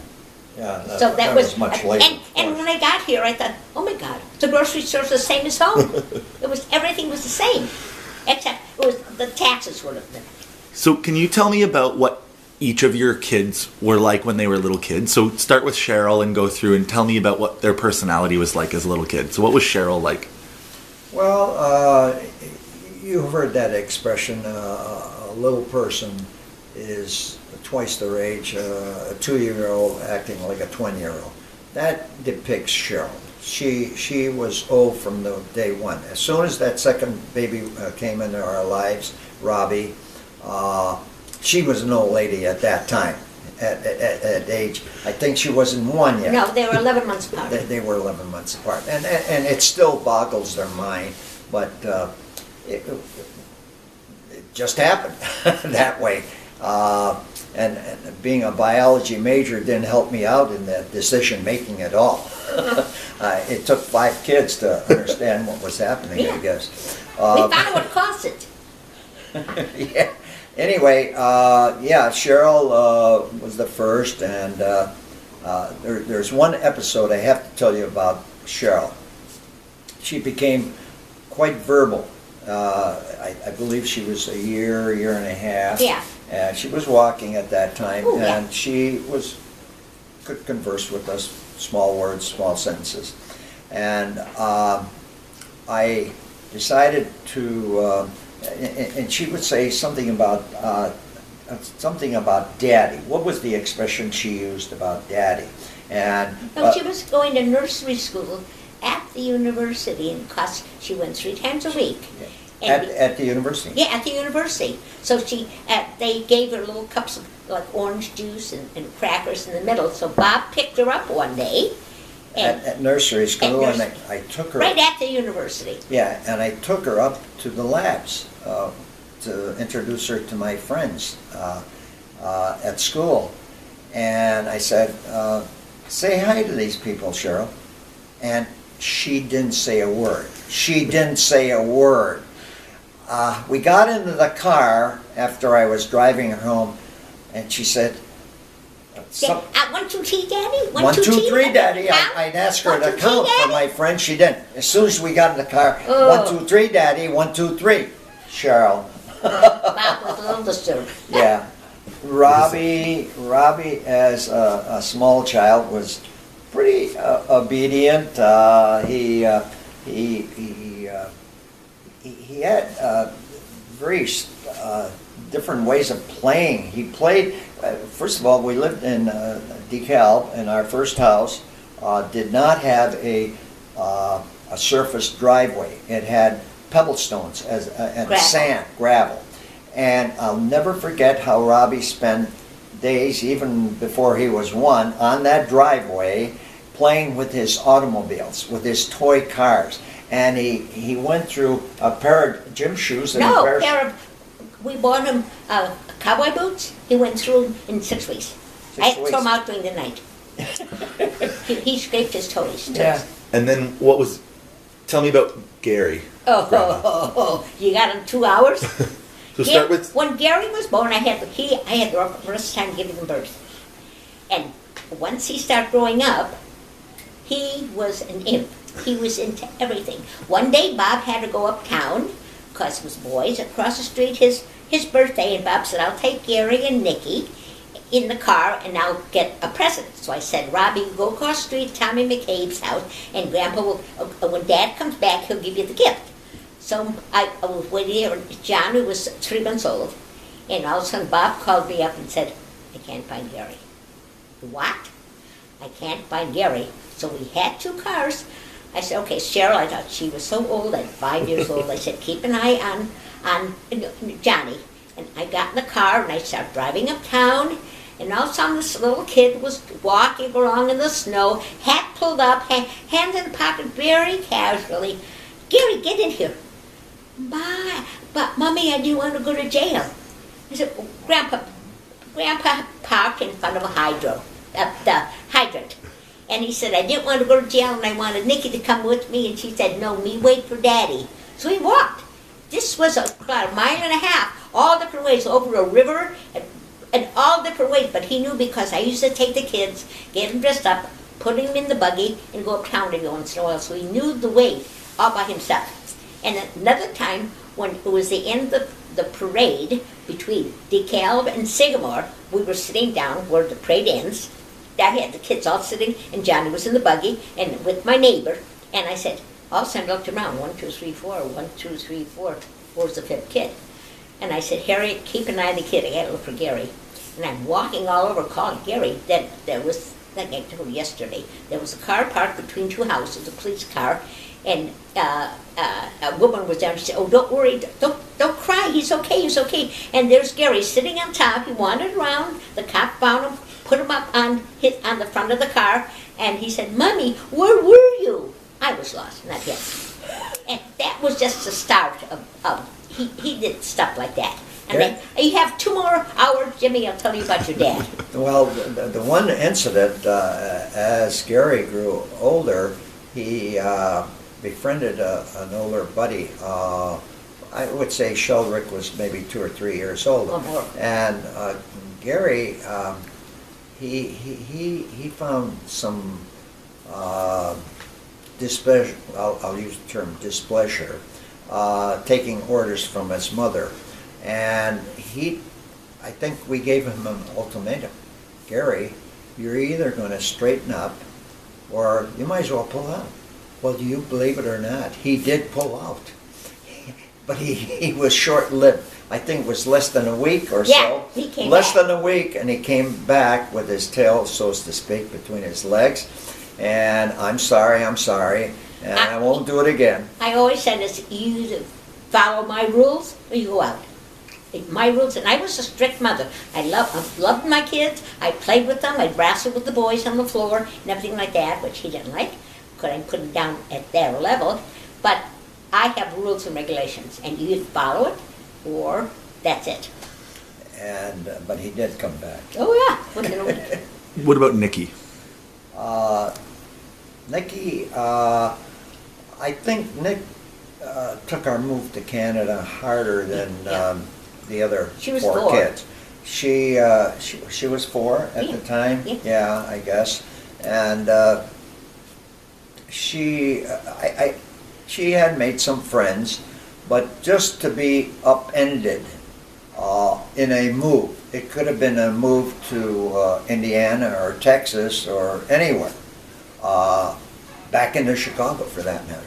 Yeah, So that was much later. And when I got here, I thought, oh my God, the grocery store's the same as home. Everything was the same, except the taxes were different. So can you tell me about what each of your kids were like when they were little kids? So start with Cheryl and go through and tell me about what their personality was like as a little kid. So what was Cheryl like? Well, you heard that expression, a little person is twice their age, a 2-year-old acting like a 20-year-old. That depicts Cheryl. She was old from the day one. As soon as that second baby came into our lives, Robbie, she was an old lady at that time, at age. I think she wasn't 1 yet. No, they were 11 months apart. They were 11 months apart. And it still boggles their mind, but it just happened that way. And being a biology major didn't help me out in that decision making at all. It took 5 kids to understand what was happening, I guess. We found out what caused it. Yeah. Anyway, yeah, Cheryl was the first, and there's one episode I have to tell you about Cheryl. She became quite verbal. I believe she was a year and a half. Yeah. And she was walking at that time, Ooh, yeah. and she could converse with us, small words, small sentences. And I decided to, and she would say something about daddy. What was the expression she used about daddy? And No, she was going to nursery school at the university, and because she went 3 times a week. At the university? Yeah, at the university. So they gave her little cups of like orange juice and crackers in the middle. So Bob picked her up one day. At nursery school, and I took her... Right at the university. Yeah, and I took her up to the labs to introduce her to my friends at school. And I said, say hi to these people, Cheryl. And she didn't say a word. She didn't say a word. We got into the car after I was driving her home, and she said, 1, 2, 3, Daddy? 1, 2, 3, Daddy. I'd ask her to count for my friend. She didn't. As soon as we got in the car, 1, 2, 3, Daddy. 1, 2, 3. Cheryl. Bob was a little disturbed. Yeah. Robbie, as a small child, was pretty obedient. He had very different ways of playing. He played. First of all, we lived in DeKalb, and our first house did not have a surface driveway. It had pebble stones and sand, gravel. And I'll never forget how Robbie spent days, even before he was 1, on that driveway playing with his automobiles, with his toy cars. And he went through a pair of gym shoes. And we bought him cowboy boots. He went through them in 6 weeks. I threw him out during the night. he scraped his toes. Yeah. And then tell me about Gary. You got him 2 hours? So start with... When Gary was born, I had the first time giving him birth. And once he started growing up, he was an imp. He was into everything. One day, Bob had to go uptown, because it was boys, across the street, his birthday, and Bob said, I'll take Gary and Nikki in the car, and I'll get a present. So I said, Robbie, go across the street to Tommy McCabe's house, and Grandpa will, when Dad comes back, he'll give you the gift. So I was waiting here, and John, who was 3 months old, and all of a sudden Bob called me up and said, I can't find Gary. What? I can't find Gary. So we had 2 cars. I said, okay, Cheryl, I thought she was so old, at 5 years old. I said, keep an eye on Johnny. And I got in the car, and I started driving uptown, And all of a sudden this little kid was walking along in the snow, hat pulled up, hands in the pocket very casually. Gary, get in here. But Mommy, I didn't want to go to jail. I said, well, Grandpa parked in front of the hydrant. And he said, I didn't want to go to jail and I wanted Nikki to come with me. And she said, no, me wait for Daddy. So he walked. This was about 1.5 miles, all different ways, over a river and all different ways. But he knew because I used to take the kids, get them dressed up, put them in the buggy, and go uptown every once in a while. So he knew the way all by himself. And another time, when it was the end of the parade between DeKalb and Sycamore, we were sitting down where the parade ends. I had the kids all sitting, and Johnny was in the buggy, and with my neighbor. And I said, all of a sudden I looked around, 1, 2, 3, 4, 1, 2, 3, 4. Where's the fifth kid? And I said, Harriet, keep an eye on the kid. I got to look for Gary. And I'm walking all over calling Gary. That there was, like I told you yesterday, there was a car parked between two houses, a police car, and a woman was there. She said, oh, don't worry, don't cry, he's okay. And there's Gary sitting on top. He wandered around. The cop found him, put him up on the front of the car, and he said, Mommy, where were you? I was lost, not him. And that was just the start of he did stuff like that. And then you have 2 more hours, Jimmy, I'll tell you about your dad. Well, the one incident, as Gary grew older, he befriended an older buddy. I would say Sheldrick was maybe 2 or 3 years older. And Gary, he found some displeasure, I'll use the term displeasure, taking orders from his mother. And I think we gave him an ultimatum. Gary, you're either going to straighten up or you might as well pull out. Well, do you believe it or not? He did pull out. But he was short-lived. I think it was less than a week or so. He came less back. than a week, and he came back with his tail, so to speak, between his legs. And I'm sorry, and I won't do it again. I always said this, you either follow my rules or you go out. My rules, and I was a strict mother. I loved my kids. I played with them. I'd wrestle with the boys on the floor and everything like that, which he didn't like. Couldn't put him down at their level. But I have rules and regulations, and you either follow it or that's it. And but he did come back. Oh yeah. What about Nikki? Nikki, I think Nick took our move to Canada harder than the other She was 4 4. kids. She was 4 at the time. Yeah, I guess. And she had made some friends, but just to be upended in a move. It could have been a move to Indiana or Texas or anywhere, back into Chicago for that matter.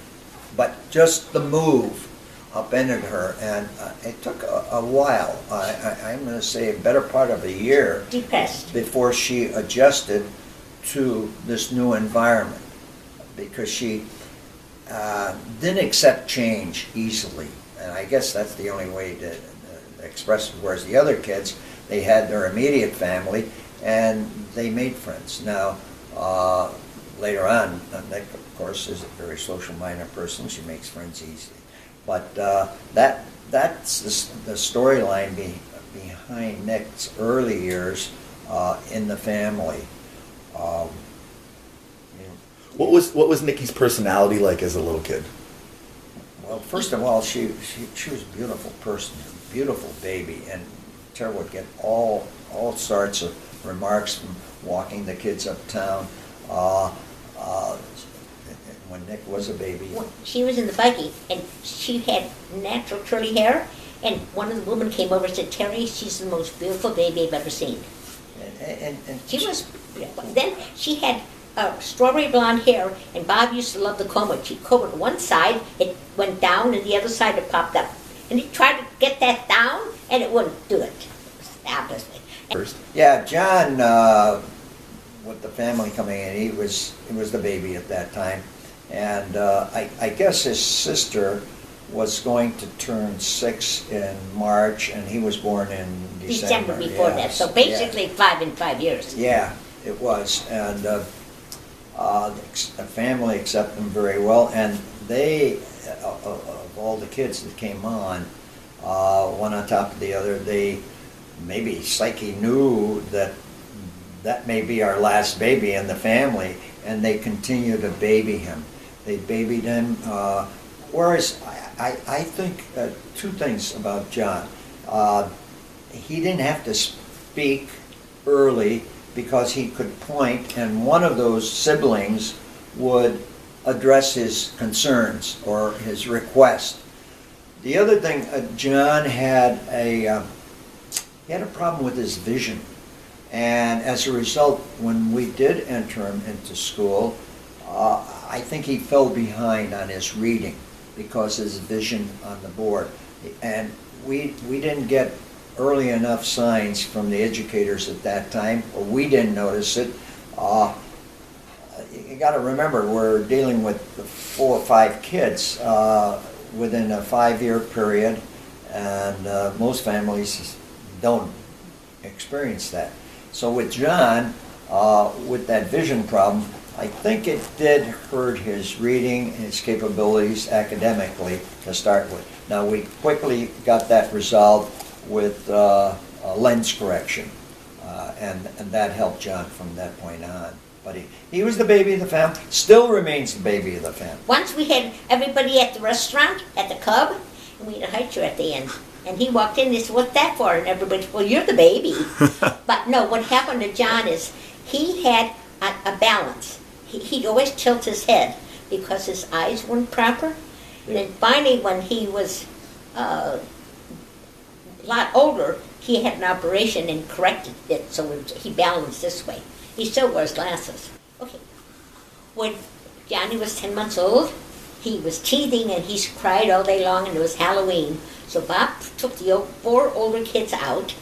But just the move upended her, and it took a while. I'm going to say a better part of a year Depressed. before she adjusted to this new environment, because she didn't accept change easily, and I guess that's the only way to express it. Whereas the other kids, they had their immediate family and they made friends. Now, later on, Nick, of course, is a very social-minded person. She makes friends easily. But that's the storyline behind Nick's early years in the family. What was Nikki's personality like as a little kid? Well, first of all, she was a beautiful person, a beautiful baby, and Tara would get all sorts of remarks from walking the kids uptown. When Nick was a baby. She was in the buggy, and she had natural curly hair, and one of the women came over and said, Terry, she's the most beautiful baby I've ever seen. And She was, then she had strawberry blonde hair, and Bob used to love the comb. She'd comb it one side, it went down, and the other side it popped up. And he tried to get that down, and it wouldn't do it. Obviously. First. Yeah, John, with the family coming in, he was the baby at that time. And I guess his sister was going to turn 6 in March, and he was born in December. Before that. So basically 5 in 5 years. Yeah, it was. And the family accepted him very well. And they, of all the kids that came on, one on top of the other, they maybe Psyche knew that that may be our last baby in the family, and they continued to baby him. They babied him. Whereas I think two things about John. He didn't have to speak early because he could point, and one of those siblings would address his concerns or his request. The other thing, John had a problem with his vision, and as a result, when we did enter him into school, I think he fell behind on his reading because his vision on the board, and we didn't get early enough signs from the educators at that time, or we didn't notice it. You got to remember, we're dealing with 4 or 5 kids within a 5-year period, and most families don't experience that. So with John, with that vision problem, I think it did hurt his reading, his capabilities academically to start with. Now we quickly got that resolved with lens correction, and that helped John from that point on. But he was the baby of the family, still remains the baby of the family. Once we had everybody at the restaurant, at the Cub, and we had a hiker at the end. And he walked in and they said, "What's that for?" And everybody said, "Well, you're the baby." But no, what happened to John is he had a balance. He'd always tilt his head because his eyes weren't proper. Yeah. And then finally, when he was a lot older, he had an operation and corrected it so he balanced this way. He still wears glasses. Okay. When Johnny was 10 months old, he was teething and he cried all day long, and it was Halloween. So Bob took the 4 older kids out,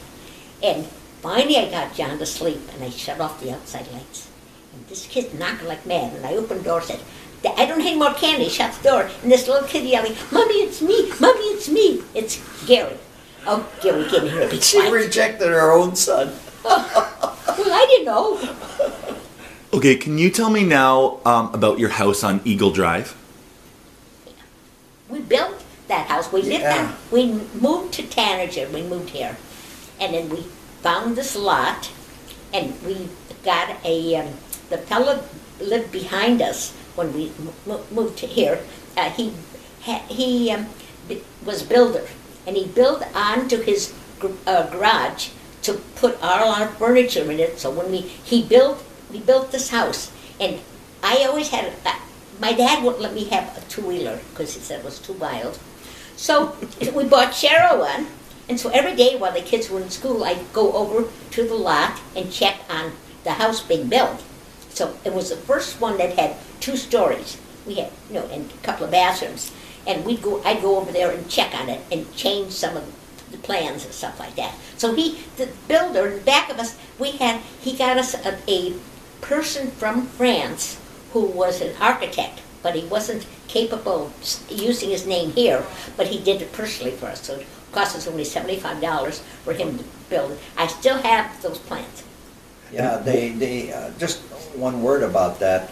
and finally I got John to sleep, and I shut off the outside lights. And this kid's knocking like mad, and I opened the door and said, "I don't need more candy." Shut the door, and this little kid yelling, "Mommy, it's me! Mommy, it's me!" It's Gary. "Oh, Gary, get in here." She rejected her own son. Well, I didn't know. Okay, can you tell me now about your house on Eagle Drive? We built that house. We lived there. We moved to Tanager. We moved here, and then we found this lot, and we got the fellow lived behind us when we moved to here. He was a builder, and he built onto his garage to put all our furniture in it. So when we built this house, and I always had my dad wouldn't let me have a 2-wheeler because he said it was too wild. So we bought Cheryl one, and so every day while the kids were in school, I'd go over to the lot and check on the house being built. So it was the first one that had 2 stories. We had, and a couple of bathrooms, and I'd go over there and check on it and change some of the plans and stuff like that. So the builder in back of us, he got us a person from France who was an architect, but he wasn't capable of using his name here, but he did it personally for us. So it cost us only $75 for him to build it. I still have those plans. Yeah, they just one word about that.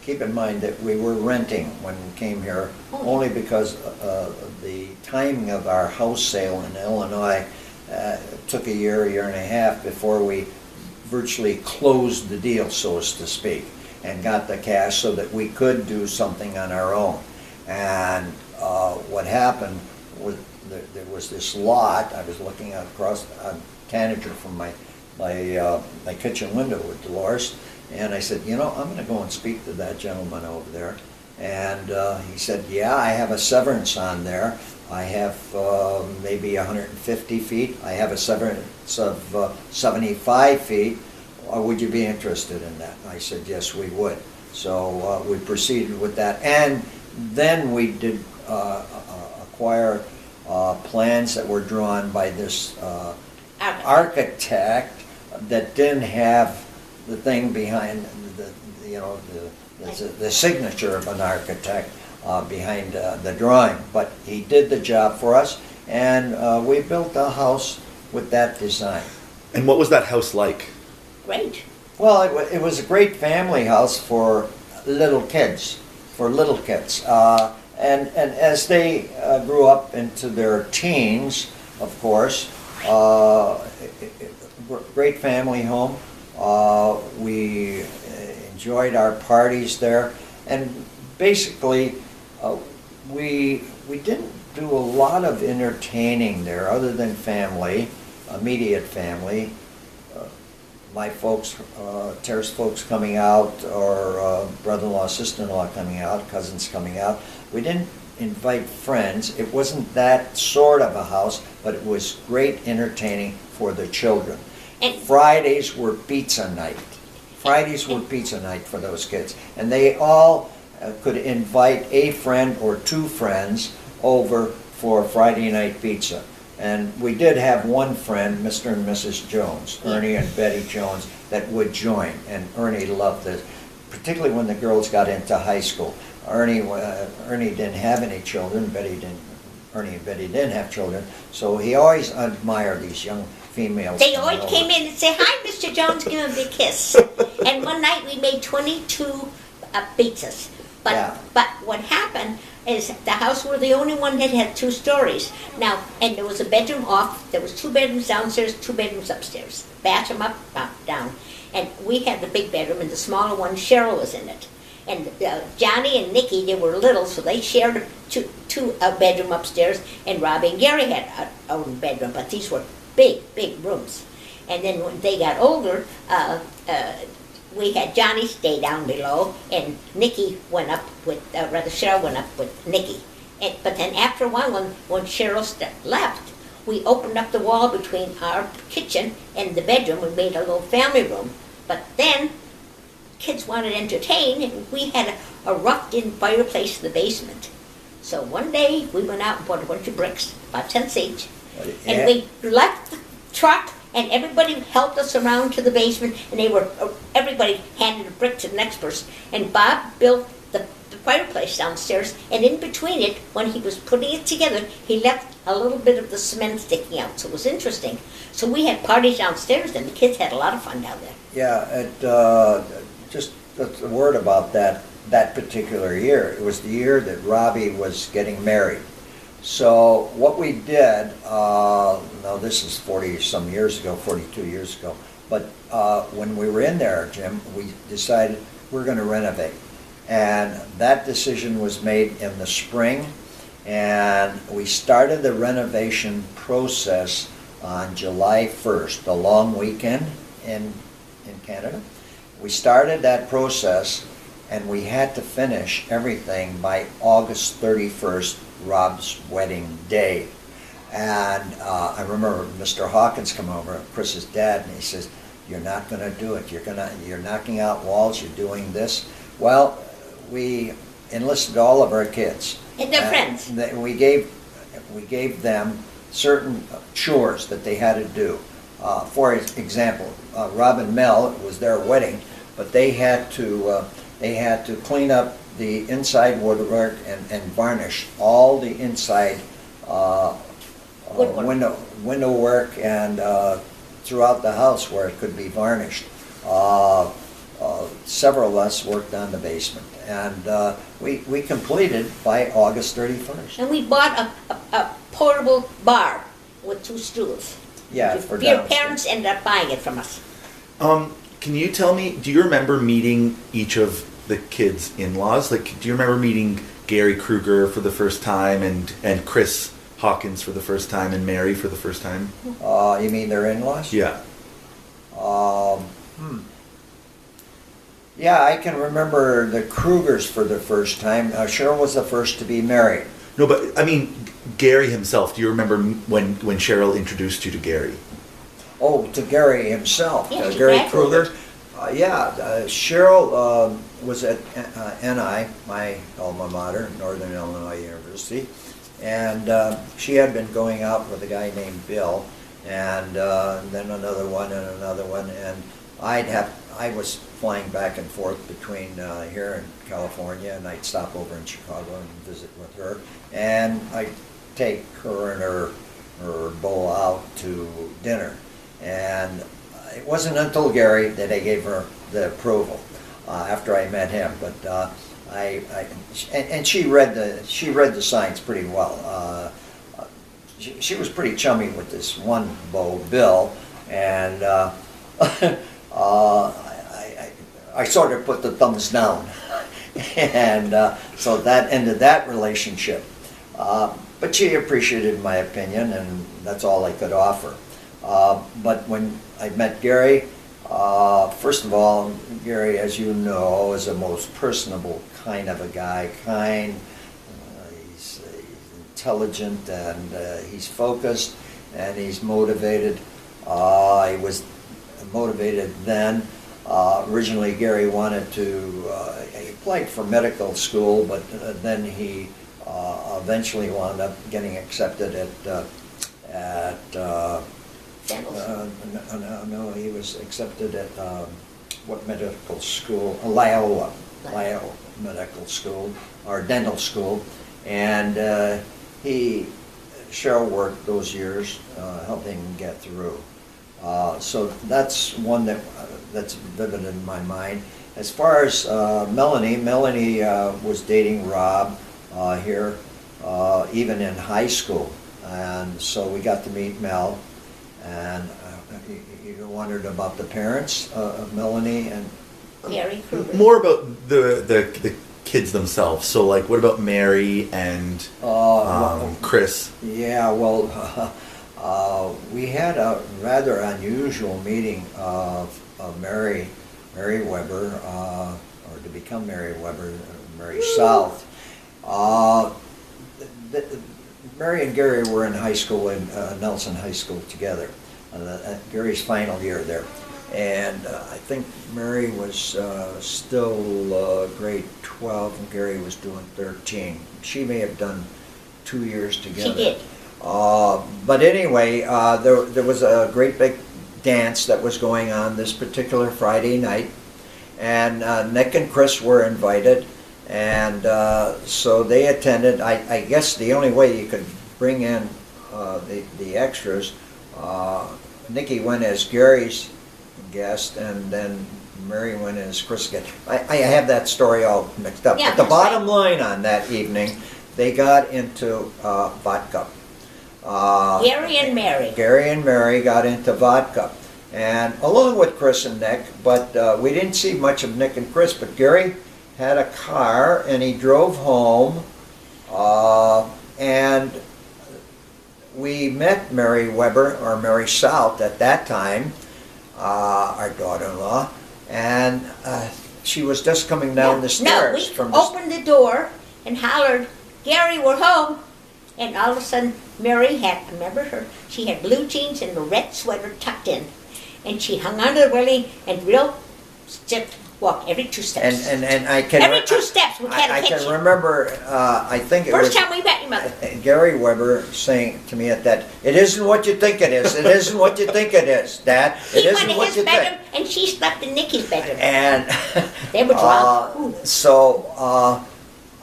Keep in mind that we were renting when we came here, only because the timing of our house sale in Illinois took a year and a half before we virtually closed the deal, so as to speak, and got the cash so that we could do something on our own. And what happened was there was this lot. I was looking out across Tanager from my kitchen window with Dolores, and I said, I'm going to go and speak to that gentleman over there. And he said, "Yeah, I have a severance on there. I have maybe 150 feet. I have a severance of 75 feet. Would you be interested in that?" I said, "Yes, we would." So we proceeded with that. And then we did acquire plans that were drawn by this architect that didn't have the thing behind the signature of an architect, behind the drawing. But he did the job for us, and we built a house with that design. And what was that house like? Great. Well, it was a great family house for little kids, and as they grew up into their teens, of course, great family home. We enjoyed our parties there, and basically, we didn't do a lot of entertaining there, other than family, immediate family. My folks, Tara's folks coming out, or brother-in-law, sister-in-law coming out, cousins coming out. We didn't invite friends. It wasn't that sort of a house, but it was great entertaining for the children. And Fridays were pizza night. Fridays were pizza night for those kids. And they all could invite a friend or two friends over for Friday night pizza. And we did have one friend, Mr. and Mrs. Jones, Ernie and Betty Jones, that would join. And Ernie loved this, particularly when the girls got into high school. Ernie didn't have any children. Ernie and Betty didn't have children. So he always admired these young females. they always came in and say, "Hi, Mr. Jones," give him a big kiss. And one night we made 22 pizzas. But Yeah. but what happened is the house were the only one that had 2 stories. Now, and there was a bedroom off. There was 2 bedrooms downstairs, 2 bedrooms upstairs. Bathroom up, down. And we had the big bedroom, and the smaller one, Cheryl was in it. And Johnny and Nikki, they were little, so they shared a bedroom upstairs, and Robbie and Gary had a own bedroom, but these were big, big rooms. And then when they got older, we had Johnny stay down below, and Nikki went up with, Cheryl went up with Nikki. But then after a while, when Cheryl left, we opened up the wall between our kitchen and the bedroom. We made a little family room. But then kids wanted to entertain, and we had a roughed-in fireplace in the basement. So one day we went out and bought a bunch of bricks, about 10 cents each, and we left the truck, and everybody helped us around to the basement, and everybody handed a brick to the next person. And Bob built the fireplace downstairs, and in between it, when he was putting it together, he left a little bit of the cement sticking out, so it was interesting. So we had parties downstairs, and the kids had a lot of fun down there. Yeah, just a word about that particular year. It was the year that Robbie was getting married. So what we did, now this is 40-some years ago, 42 years ago, but when we were in there, Jim, we decided we're going to renovate. And that decision was made in the spring, and we started the renovation process on July 1st, the long weekend in Canada. We started that process, and we had to finish everything by August 31st, Rob's wedding day. And I remember Mr. Hawkins come over, Chris's dad, and he says, "You're not going to do it. You're knocking out walls. You're doing this." Well, we enlisted all of our kids. And their friends. We gave them certain chores that they had to do. For example, Rob and Mel, it was their wedding, but they had to clean up the inside woodwork and varnish all the inside window work and throughout the house where it could be varnished. Several of us worked on the basement, and we completed by August 31st. And we bought a portable bar with 2 stools. Yeah, for Your downstairs. parents ended up buying it from us. Can you tell me, do you remember meeting each of the kids' in-laws? Like, do you remember meeting Gary Kruger for the first time, and Chris Hawkins for the first time, and Mary for the first time? You mean their in-laws? Yeah. Yeah, I can remember the Krugers for the first time. Cheryl was the first to be married. No, but I mean, Gary himself. Do you remember when Cheryl introduced you to Gary? Oh, to Gary himself, Yeah, Gary exactly. Kruger. Cheryl was at NI, my alma mater, Northern Illinois University, and she had been going out with a guy named Bill, and then another one, and I I was flying back and forth between here and California, and I'd stop over in Chicago and visit with her, and I'd take her and her beau out to dinner. And it wasn't until Gary that I gave her the approval after I met him, but and she read the signs pretty well. She was pretty chummy with this one beau, Bill, and I sort of put the thumbs down, and so that ended that relationship. But she appreciated my opinion, and that's all I could offer. But when I met Gary, first of all, Gary, as you know, is a most personable kind of a guy. He's intelligent, and he's focused, and he's motivated. He was motivated then. Originally, Gary wanted to, he applied for medical school, but then he eventually wound up getting accepted at no, he was accepted at what medical school? Loyola Medical School, or dental school, and Cheryl worked those years helping him get through. So that's one that's vivid in my mind. As far as Melanie was dating Rob here, even in high school, and so we got to meet Mel. And you wondered about the parents of Melanie and Gary Kruger. More about the kids themselves. So, like, what about Mary and Chris? Yeah, well, we had a rather unusual meeting of Mary Weber, or to become Mary Weber, Mary South. Mary and Gary were in high school, in Nelson High School together, Gary's final year there. And I think Mary was still grade 12 and Gary was doing 13. She may have done 2 years together. She did. But anyway, there was a great big dance that was going on this particular Friday night. And Nick and Chris were invited. And so they attended. I guess the only way you could bring in the extras, Nikki went as Gary's guest, and then Mary went as Chris' guest. I have that story all mixed up. Yeah, but the bottom line on that evening, they got into vodka. Gary and Mary. Gary and Mary got into vodka. And along with Chris and Nick, but we didn't see much of Nick and Chris, but Gary had a car and he drove home, and we met Mary Weber, or Mary South at that time, our daughter-in-law, and she was just coming down the stairs. No, we opened the door and hollered, "Gary, we're home!" And all of a sudden, Mary had, I remember her, she had blue jeans and a red sweater tucked in, and she hung onto the railing and real stiff walk every 2 steps. And I can every 2 steps we had I can remember. I think it first was time we met your mother. Gary Weber saying to me at that, "It isn't what you think it is. It isn't what you think it is, Dad. It He went isn't to what his you bedroom think." and she slept in Nikki's bedroom. And They were drunk. so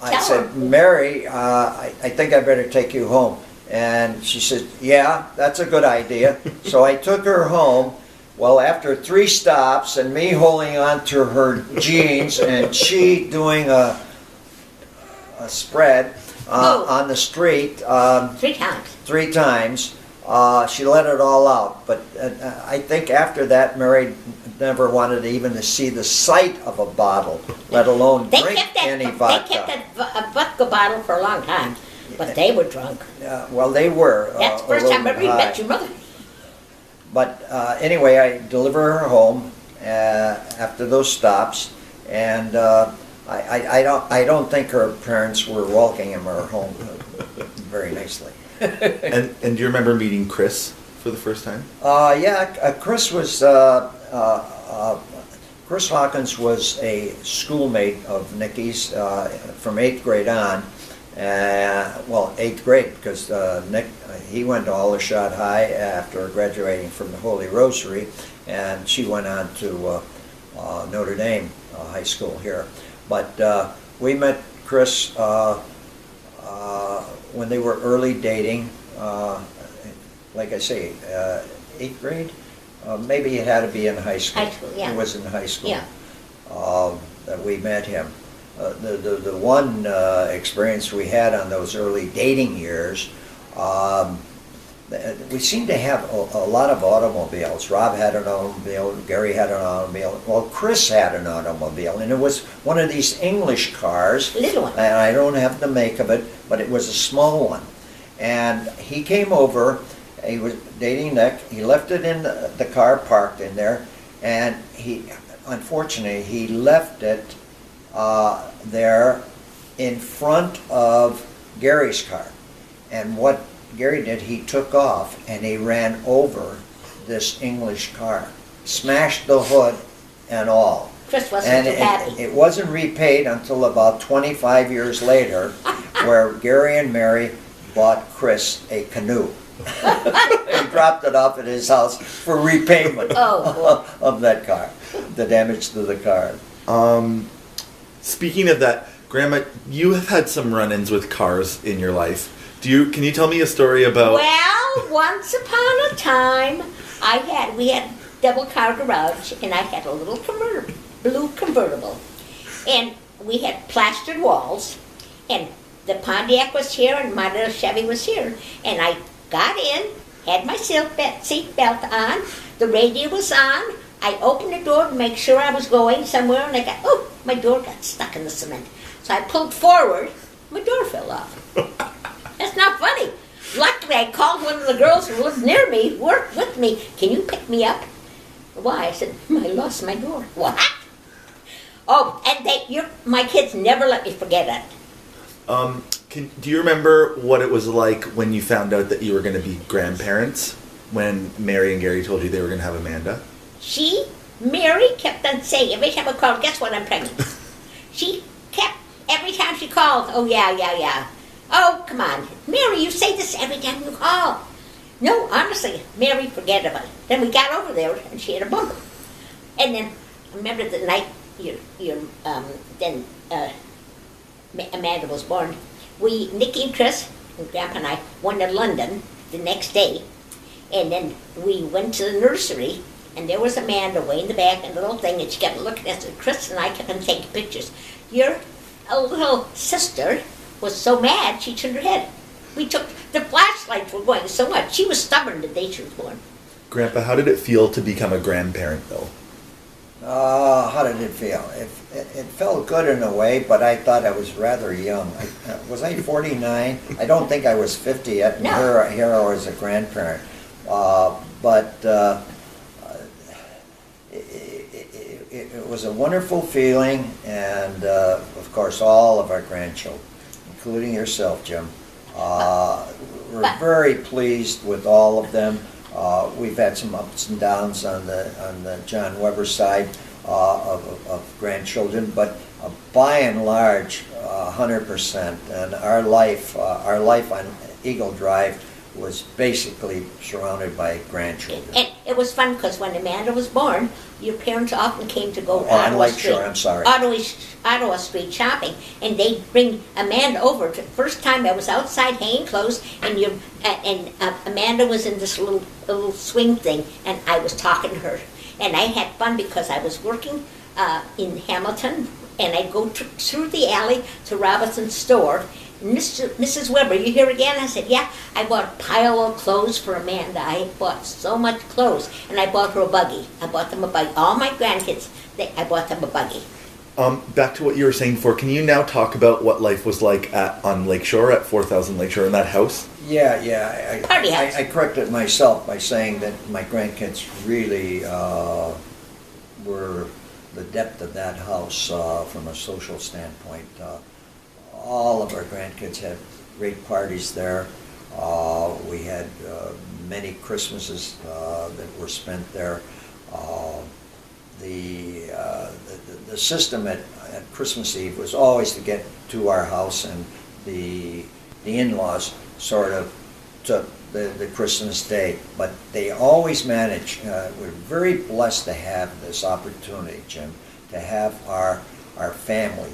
I Tell said, her. "Mary, I think I better take you home." And she said, "Yeah, that's a good idea." So I took her home. Well, after 3 stops and me holding on to her jeans and she doing a spread on the street 3 times. 3 times, she let it all out. But I think after that, Mary never wanted even to see the sight of a bottle, let alone drink any vodka. They kept that vodka bottle for a long time, but they were drunk. Well, they were. That's the first time I ever met your mother. But anyway, I deliver her home after those stops, and I don't think her parents were welcoming her home very nicely. And do you remember meeting Chris for the first time? Yeah, Chris was Chris Hawkins was a schoolmate of Nikki's from 8th grade on. Well, 8th grade, because Nick, he went to Aldershot High after graduating from the Holy Rosary, and she went on to Notre Dame High School here. But we met Chris when they were early dating, like I say, 8th grade. Maybe it had to be in high school. High school, yeah. It was in high school. Yeah. That we met him. The one experience we had on those early dating years, we seemed to have a lot of automobiles. Rob had an automobile, Gary had an automobile, well, Chris had an automobile, and it was one of these English cars. Little one. And I don't have the make of it, but it was a small one. And he came over, he was dating Nick, he left it in the car parked in there, and unfortunately, he left it there in front of Gary's car. And what Gary did, he took off and he ran over this English car, smashed the hood and all. Chris wasn't too happy. It wasn't repaid until about 25 years later, where Gary and Mary bought Chris a canoe. And dropped it off at his house for repayment of that car, the damage to the car. Speaking of that, Grandma, you have had some run-ins with cars in your life. Can you tell me a story about? Well, once upon a time, we had double car garage, and I had a little blue convertible, and we had plastered walls, and the Pontiac was here, and my little Chevy was here, and I got in, had my seat belt on, the radio was on. I opened the door to make sure I was going somewhere, and my door got stuck in the cement. So I pulled forward, my door fell off. That's not funny. Luckily, I called one of the girls who lived near me, worked with me. Can you pick me up? Why? I said, I lost my door. What? Oh, and my kids never let me forget it. Do you remember what it was like when you found out that you were going to be grandparents? When Mary and Gary told you they were going to have Amanda? Mary kept on saying, every time I called, guess what, I'm pregnant. Every time she called, oh, yeah. Oh, come on. Mary, you say this every time you call. No, honestly, Mary, forget about it. Then we got over there, and she had a bumper. And then, I remember the night Amanda was born, Nicky and Chris, and Grandpa and I, went to London the next day. And then we went to the nursery, and there was Amanda way in the back and the little thing, and she kept looking at us, and Chris and I kept on taking pictures. Your little sister was so mad, she turned her head. The flashlights were going so much. She was stubborn the day she was born. Grandpa, how did it feel to become a grandparent, though? How did it feel? It felt good in a way, but I thought I was rather young. Was I 49? I don't think I was 50 yet, and No. here I was a grandparent. But it was a wonderful feeling, and of course all of our grandchildren, including yourself, Jim, we're very pleased with all of them. We've had some ups and downs on the John Weber side of grandchildren, but by and large, 100%. And our life on Eagle Drive was basically surrounded by grandchildren. And it was fun because when Amanda was born, your parents often came to go to on Ottawa Street. Lakeshore, I'm sorry. Ottawa Street shopping, and they'd bring Amanda over. The first time I was outside hanging clothes, and Amanda was in this little swing thing, and I was talking to her, and I had fun because I was working in Hamilton, and I'd go through the alley to Robinson's store. Mrs. Weber, you here again? I said, yeah. I bought a pile of clothes for Amanda. I bought so much clothes, and I bought her a buggy. I bought them a buggy. All my grandkids, I bought them a buggy. Back to what you were saying before, can you now talk about what life was like on Lakeshore, at 4000 Lakeshore, in that house? Yeah. Party house. I corrected myself by saying that my grandkids really were the depth of that house from a social standpoint. All of our grandkids had great parties there. We had many Christmases that were spent there. The system at Christmas Eve was always to get to our house, and the in-laws sort of took the Christmas Day, but they always manage. We're very blessed to have this opportunity, Jim, to have our family,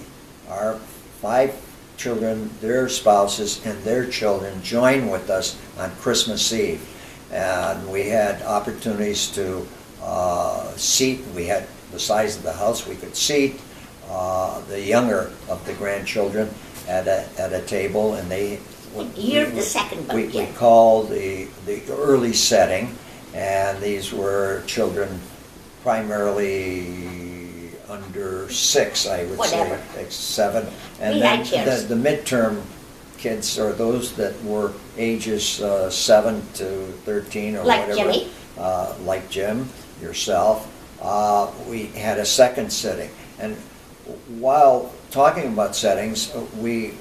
our 5 children, their spouses, and their children join with us on Christmas Eve. And we had opportunities to seat. We had the size of the house we could seat the younger of the grandchildren at a table, and they. You're the second one. We called the early setting, and these were children primarily under 6, I would Whatever. say, 7. And We then had kids. the midterm kids are those that were ages 7 to 13 or Like whatever. Jimmy. Like Jim, yourself. We had a second setting, and while talking about settings, we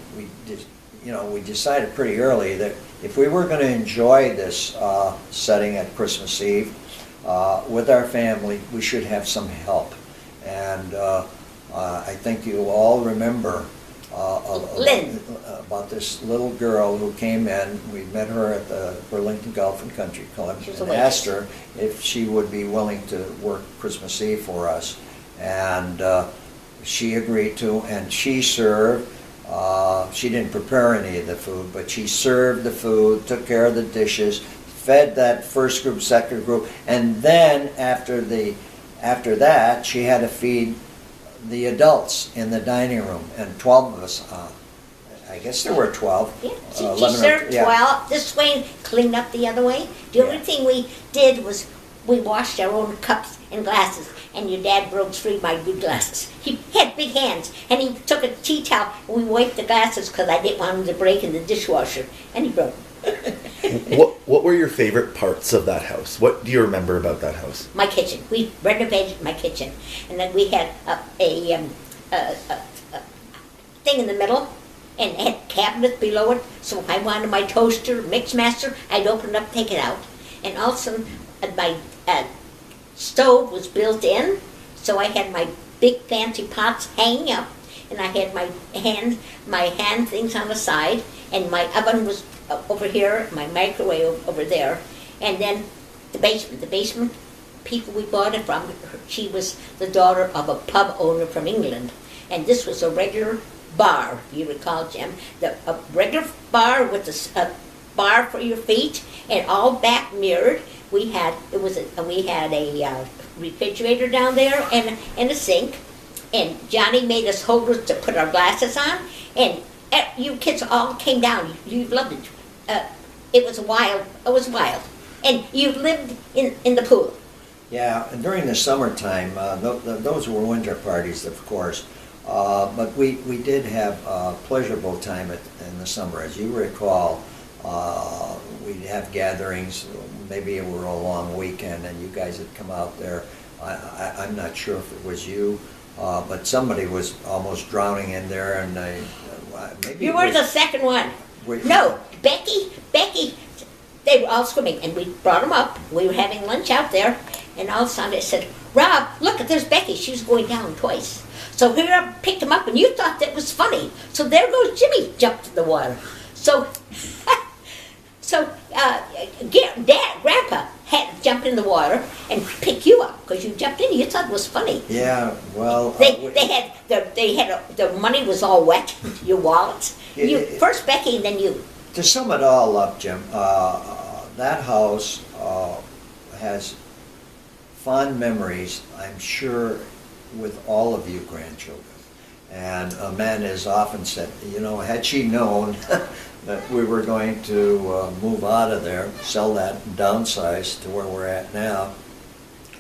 decided pretty early that if we were going to enjoy this setting at Christmas Eve with our family, we should have some help. And I think you'll all remember about this little girl who came in. We met her at the Burlington Golf and Country Club and asked her if she would be willing to work Christmas Eve for us. And she agreed to, and she served. She didn't prepare any of the food, but she served the food, took care of the dishes, fed that first group, second group, and then after that, she had to feed the adults in the dining room, and 12 of us. I guess there were 12. Yeah, she 11 served yeah. 12 this way and cleaned up the other way. The only thing we did was we washed our own cups and glasses, and your dad broke 3 of my good glasses. He had big hands, and he took a tea towel, and we wiped the glasses because I didn't want them to break in the dishwasher, and he broke them. What were your favorite parts of that house? What do you remember about that house? My kitchen. We renovated my kitchen, and then we had a thing in the middle, and it had cabinets below it. So if I wanted my toaster, mix master, I'd open it up, take it out, and also my stove was built in, so I had my big fancy pots hanging up, and I had my hand things on the side, and my oven was over here, my microwave over there, and then the basement people we bought it from, she was the daughter of a pub owner from England, and this was a regular bar, if you recall, Jim, a regular bar with a bar for your feet, and all back mirrored. We had a refrigerator down there and a sink, and Johnny made us holders to put our glasses on, and you kids all came down. You loved it. It was wild. And you lived in the pool. Yeah, and during the summertime, those were winter parties, of course. But we did have a pleasurable time in the summer. As you recall, we'd have gatherings. Maybe it were a long weekend, and you guys had come out there. I'm not sure if it was you, but somebody was almost drowning in there, and maybe you were the second one. No, Becky, they were all swimming, and we brought them up. We were having lunch out there, and all of a sudden it said, "Rob, look, there's Becky. She's going down twice." So here I picked him up, and you thought that was funny. So there goes Jimmy, jumped in the water. So, Grandpa had to jump in the water and pick you up because you jumped in. You thought it was funny. Yeah, well, they had their money was all wet. Your wallets. First Becky, and then you. To sum it all up, Jim, that house has fond memories, I'm sure, with all of you grandchildren. And Amanda has often said, had she known that we were going to move out of there, sell that, downsize to where we're at now,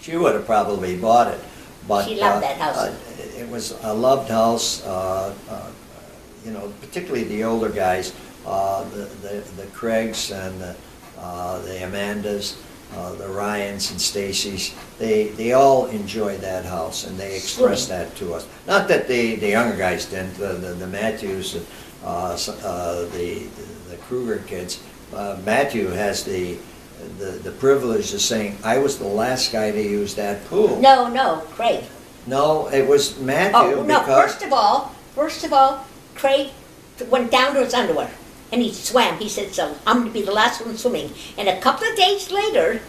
she would have probably bought it. But she loved that house. It was a loved house, particularly the older guys, the Craigs and the Amandas, the Ryans and Stacys, they all enjoyed that house, and they expressed that to us. Not that the younger guys didn't, the Matthews, the Kruger kids. Matthew has the privilege of saying, "I was the last guy to use that pool." No, Craig. No, it was Matthew. Oh no! First of all, Craig went down to his underwear, and he swam. He said, so I'm going to be the last one swimming. And a couple of days later,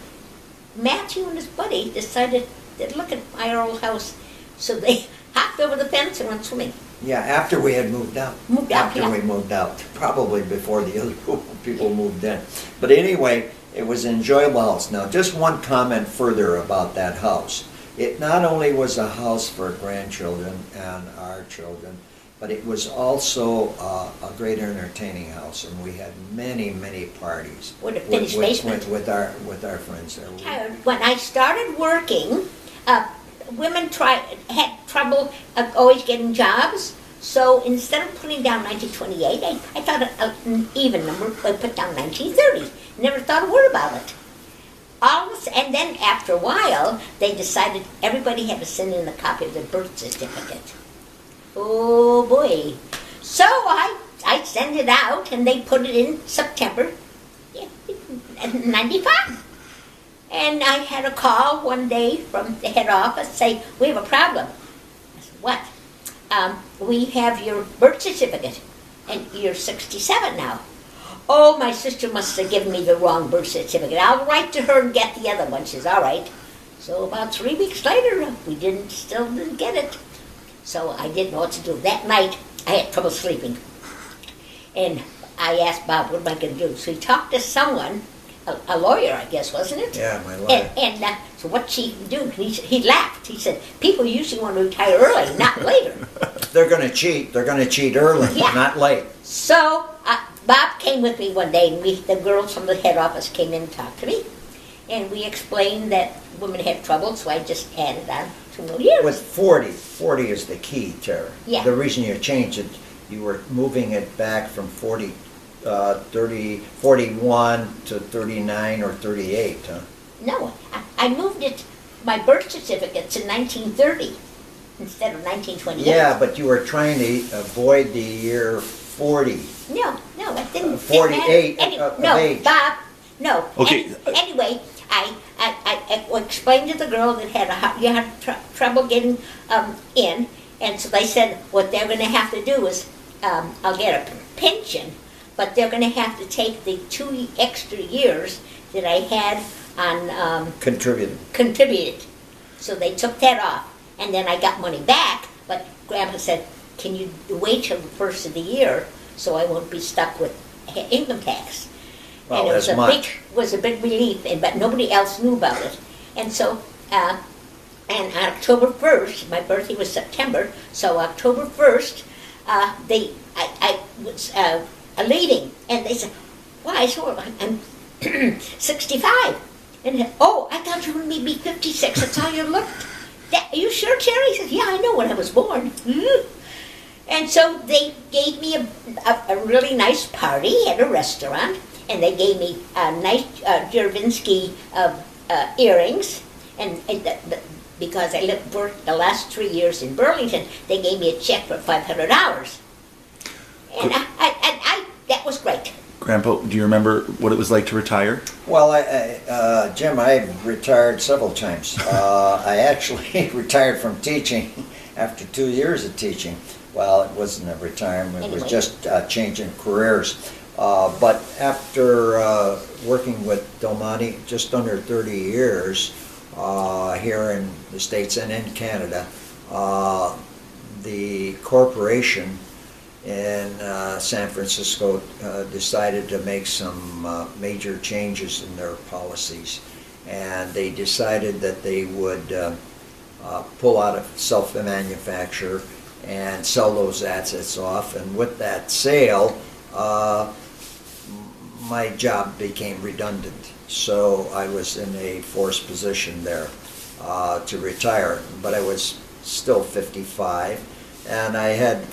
Matthew and his buddy decided they'd look at my old house. So they hopped over the fence and went swimming. Yeah, after we had moved out. Moved out, After yeah. we moved out, probably before the other people moved in. But anyway, it was an enjoyable house. Now, just one comment further about that house. It not only was a house for grandchildren and our children, but it was also a great entertaining house, and we had many, many parties. With a finished basement. With our friends there. When I started working, women had trouble always getting jobs. So instead of putting down 1928, I thought an even number. I put down 1930. Never thought a word about it. And then after a while, they decided everybody had to send in a copy of their birth certificate. Oh boy! So I sent it out, and they put it in September, 95. And I had a call one day from the head office say, we have a problem. I said, what? We have your birth certificate, and you're 67 now. Oh, my sister must have given me the wrong birth certificate. I'll write to her and get the other one. She says, all right. So about 3 weeks later, we still didn't get it. So I didn't know what to do. That night, I had trouble sleeping. And I asked Bob, what am I going to do? So he talked to someone, a lawyer, I guess, wasn't it? Yeah, my lawyer. And so what she do? He laughed. He said, people usually want to retire early, not later. If they're going to cheat, they're going to cheat early, Yeah. not late. So Bob came with me one day, and the girls from the head office came in and talked to me. And we explained that women had trouble, so I just added on 2 more years. With 40 is the key, Tara. Yeah. The reason you changed it, you were moving it back from 41 to 39 or 38, huh? No, I moved it, my birth certificate, to 1930 instead of 1928. Yeah, but you were trying to avoid the year 40. No, it didn't. 48 didn't of no, age. Bob, no. Okay. Anyway, I explained to the girl that you had trouble getting in, and so they said what they're going to have to do is I'll get a pension, but they're going to have to take the 2 extra years that I had on contributed. So they took that off, and then I got money back. But Grandpa said, "Can you wait till the first of the year so I won't be stuck with income tax?" Well, and as much. was a big relief, but nobody else knew about it. And so, and on October 1st, my birthday was September, so October 1st, I was leaving, and they said, "Why? So I'm 65." And I thought you were going to be 56. That's how you looked. Are you sure, Terry? He says, "Yeah, I know when I was born." And so they gave me a really nice party at a restaurant, and they gave me nice Jervinsky earrings, and because I worked the last 3 years in Burlington, they gave me a check for $500, and that was great. Grandpa, do you remember what it was like to retire? Well, Jim, I retired several times. I actually retired from teaching after 2 years of teaching. Well, it wasn't a retirement, it was just changing careers. But after working with Del Monte just under 30 years here in the States and in Canada, the corporation in San Francisco decided to make some major changes in their policies. And they decided that they would pull out of self-manufacture and sell those assets off. And with that sale, my job became redundant. So I was in a forced position there to retire. But I was still 55. And I had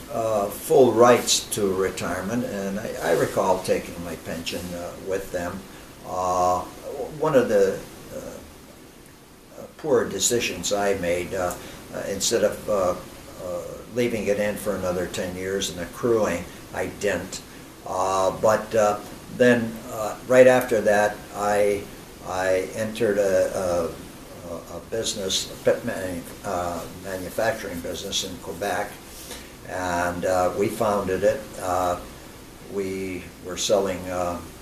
full rights to retirement, and I recall taking my pension with them. One of the poor decisions I made, instead of leaving it in for another 10 years and accruing, I didn't. But then right after that, I entered a business, manufacturing business in Quebec, and we founded it. we were selling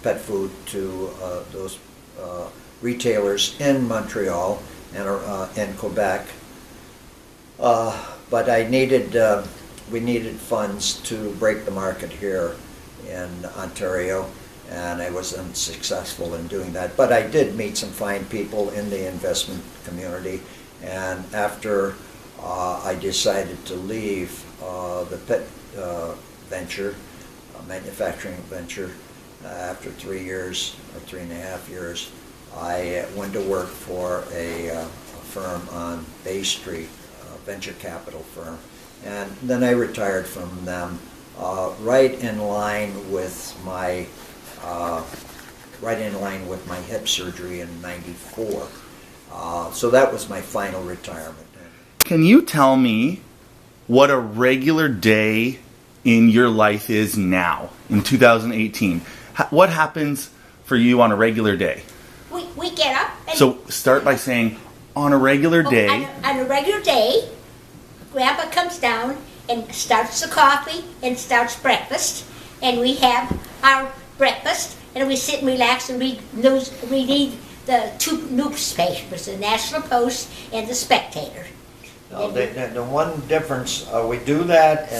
pet food to those retailers in Montreal and in Quebec. But we needed funds to break the market here in Ontario, and I was unsuccessful in doing that. But I did meet some fine people in the investment community, and after I decided to leave the pet venture, manufacturing venture, after 3 years or 3.5 years, I went to work for a firm on Bay Street, a venture capital firm, and then I retired from them right in line with my hip surgery in '94. So that was my final retirement. Can you tell me what a regular day in your life is now, in 2018? What happens for you on a regular day? We get up. And So start by saying, on a regular day. On a regular day, Grandpa comes down and starts the coffee and starts breakfast, and we have our breakfast, and we sit and relax and read the two newspapers, the National Post and the Spectator. No, the one difference, we do that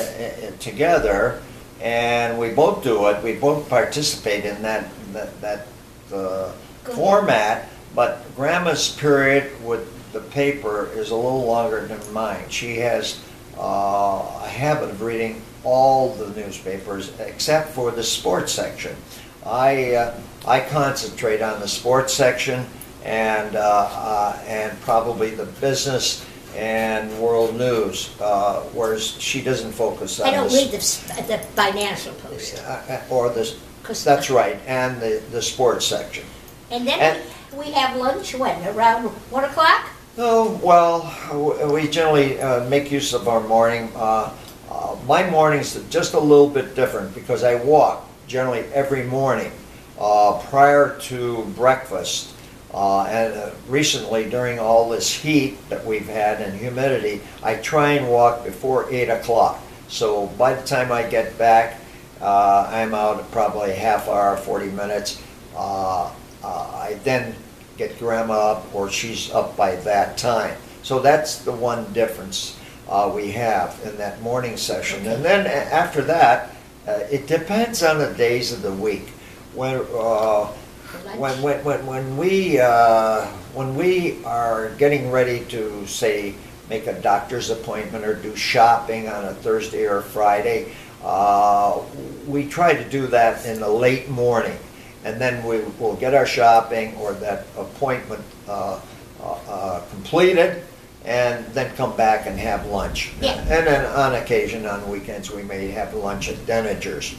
together, and we both do it. We both participate in that format. But Grandma's period with the paper is a little longer than mine. She has a habit of reading all the newspapers except for the sports section. I concentrate on the sports section and probably the business and world news, whereas she doesn't focus on I don't read the Financial Post. That's right, and the sports section. And then we have lunch when? Around 1 o'clock? Oh, well, we generally make use of our morning. My morning's just a little bit different because I walk generally every morning prior to breakfast. And recently, during all this heat that we've had and humidity, I try and walk before 8 o'clock. So by the time I get back, I'm out probably a half hour, 40 minutes. I then get Grandma up, or she's up by that time. So that's the one difference we have in that morning session. And then after that, it depends on the days of the week. When we are getting ready to, say, make a doctor's appointment or do shopping on a Thursday or a Friday, we try to do that in the late morning, and then we will get our shopping or that appointment completed, and then come back and have lunch. Yeah. And then on occasion, on weekends, we may have lunch at Denninger's.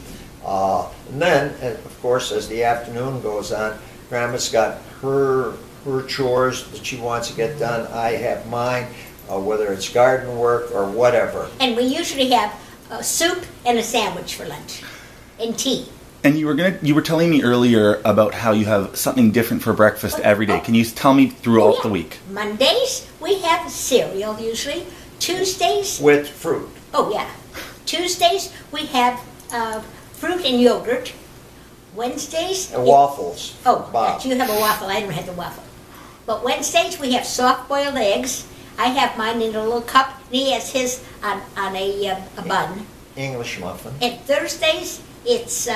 And then, of course, as the afternoon goes on, Grandma's got her chores that she wants to get done. I have mine, whether it's garden work or whatever. And we usually have soup and a sandwich for lunch, and tea. And you were telling me earlier about how you have something different for breakfast every day. Can you tell me throughout the week? Mondays we have cereal usually. Tuesdays With fruit. Oh yeah. Tuesdays we have fruit and yogurt. Wednesdays And waffles. Oh, Bob. you have a waffle. I don't have the waffle. But Wednesdays we have soft-boiled eggs. I have mine in a little cup, and he has his on a bun. English muffin. And Thursdays it's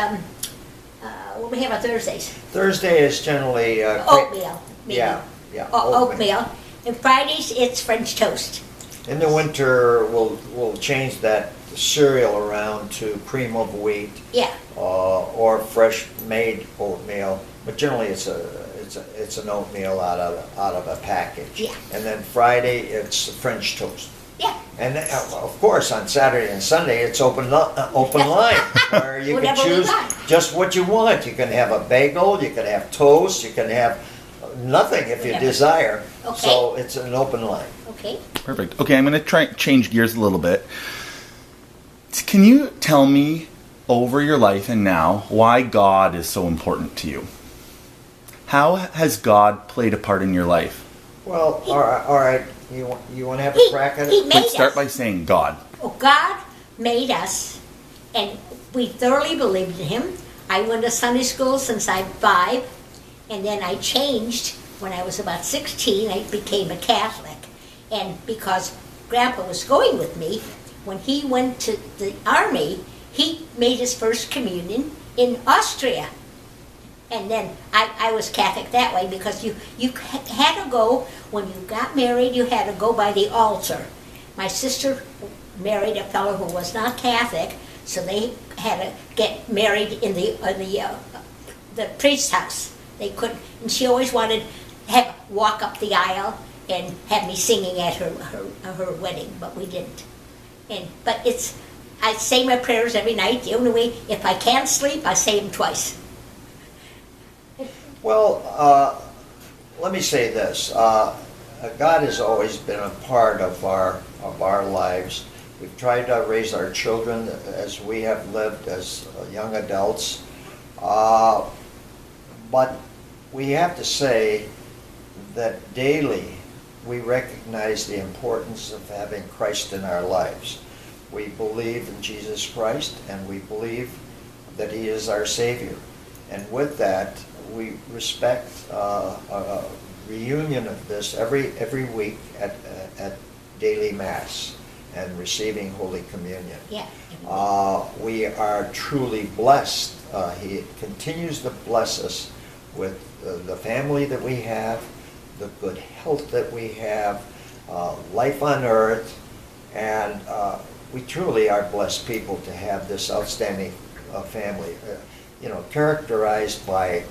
what do we have on Thursdays? Thursday is generally Oatmeal. Maybe. Yeah. Oatmeal. And Fridays it's French toast. In the winter, we'll change that cereal around to cream of wheat. Yeah. Or fresh made oatmeal, but generally it's an oatmeal out of a package. Yeah. And then Friday it's French toast. Yeah. And of course on Saturday and Sunday it's open line where you can Whatever we choose like. just what you want. You can have a bagel, you can have toast, you can have nothing if you Whatever. desire. Okay. So it's an open line. Okay. Perfect. Okay, I'm going to try change gears a little bit. Can you tell me over your life and now why God is so important to you? How has God played a part in your life? Well, all right. You want to have a crack at He it? made Let's start us. by saying God. Oh, God made us, and we thoroughly believed in him. I went to Sunday school since I'm 5, and then I changed when I was about 16. I became a Catholic, and because Grandpa was going with me, when he went to the army, he made his first communion in Austria. And then I was Catholic that way, because you had to go, when you got married, you had to go by the altar. My sister married a fellow who was not Catholic, so they had to get married in the priest's house. They couldn't, and she always wanted to walk up the aisle and have me singing at her wedding, but we didn't. But I say my prayers every night. The only way, if I can't sleep, I say them twice. Well, let me say this. God has always been a part of our lives. We've tried to raise our children as we have lived as young adults. But we have to say that daily we recognize the importance of having Christ in our lives. We believe in Jesus Christ, and we believe that He is our Savior. And with that, we respect a reunion of this every week at daily Mass and receiving Holy Communion. Yeah. We are truly blessed. He continues to bless us with the family that we have, the good health that we have, life on earth, and we truly are blessed people to have this outstanding family, characterized by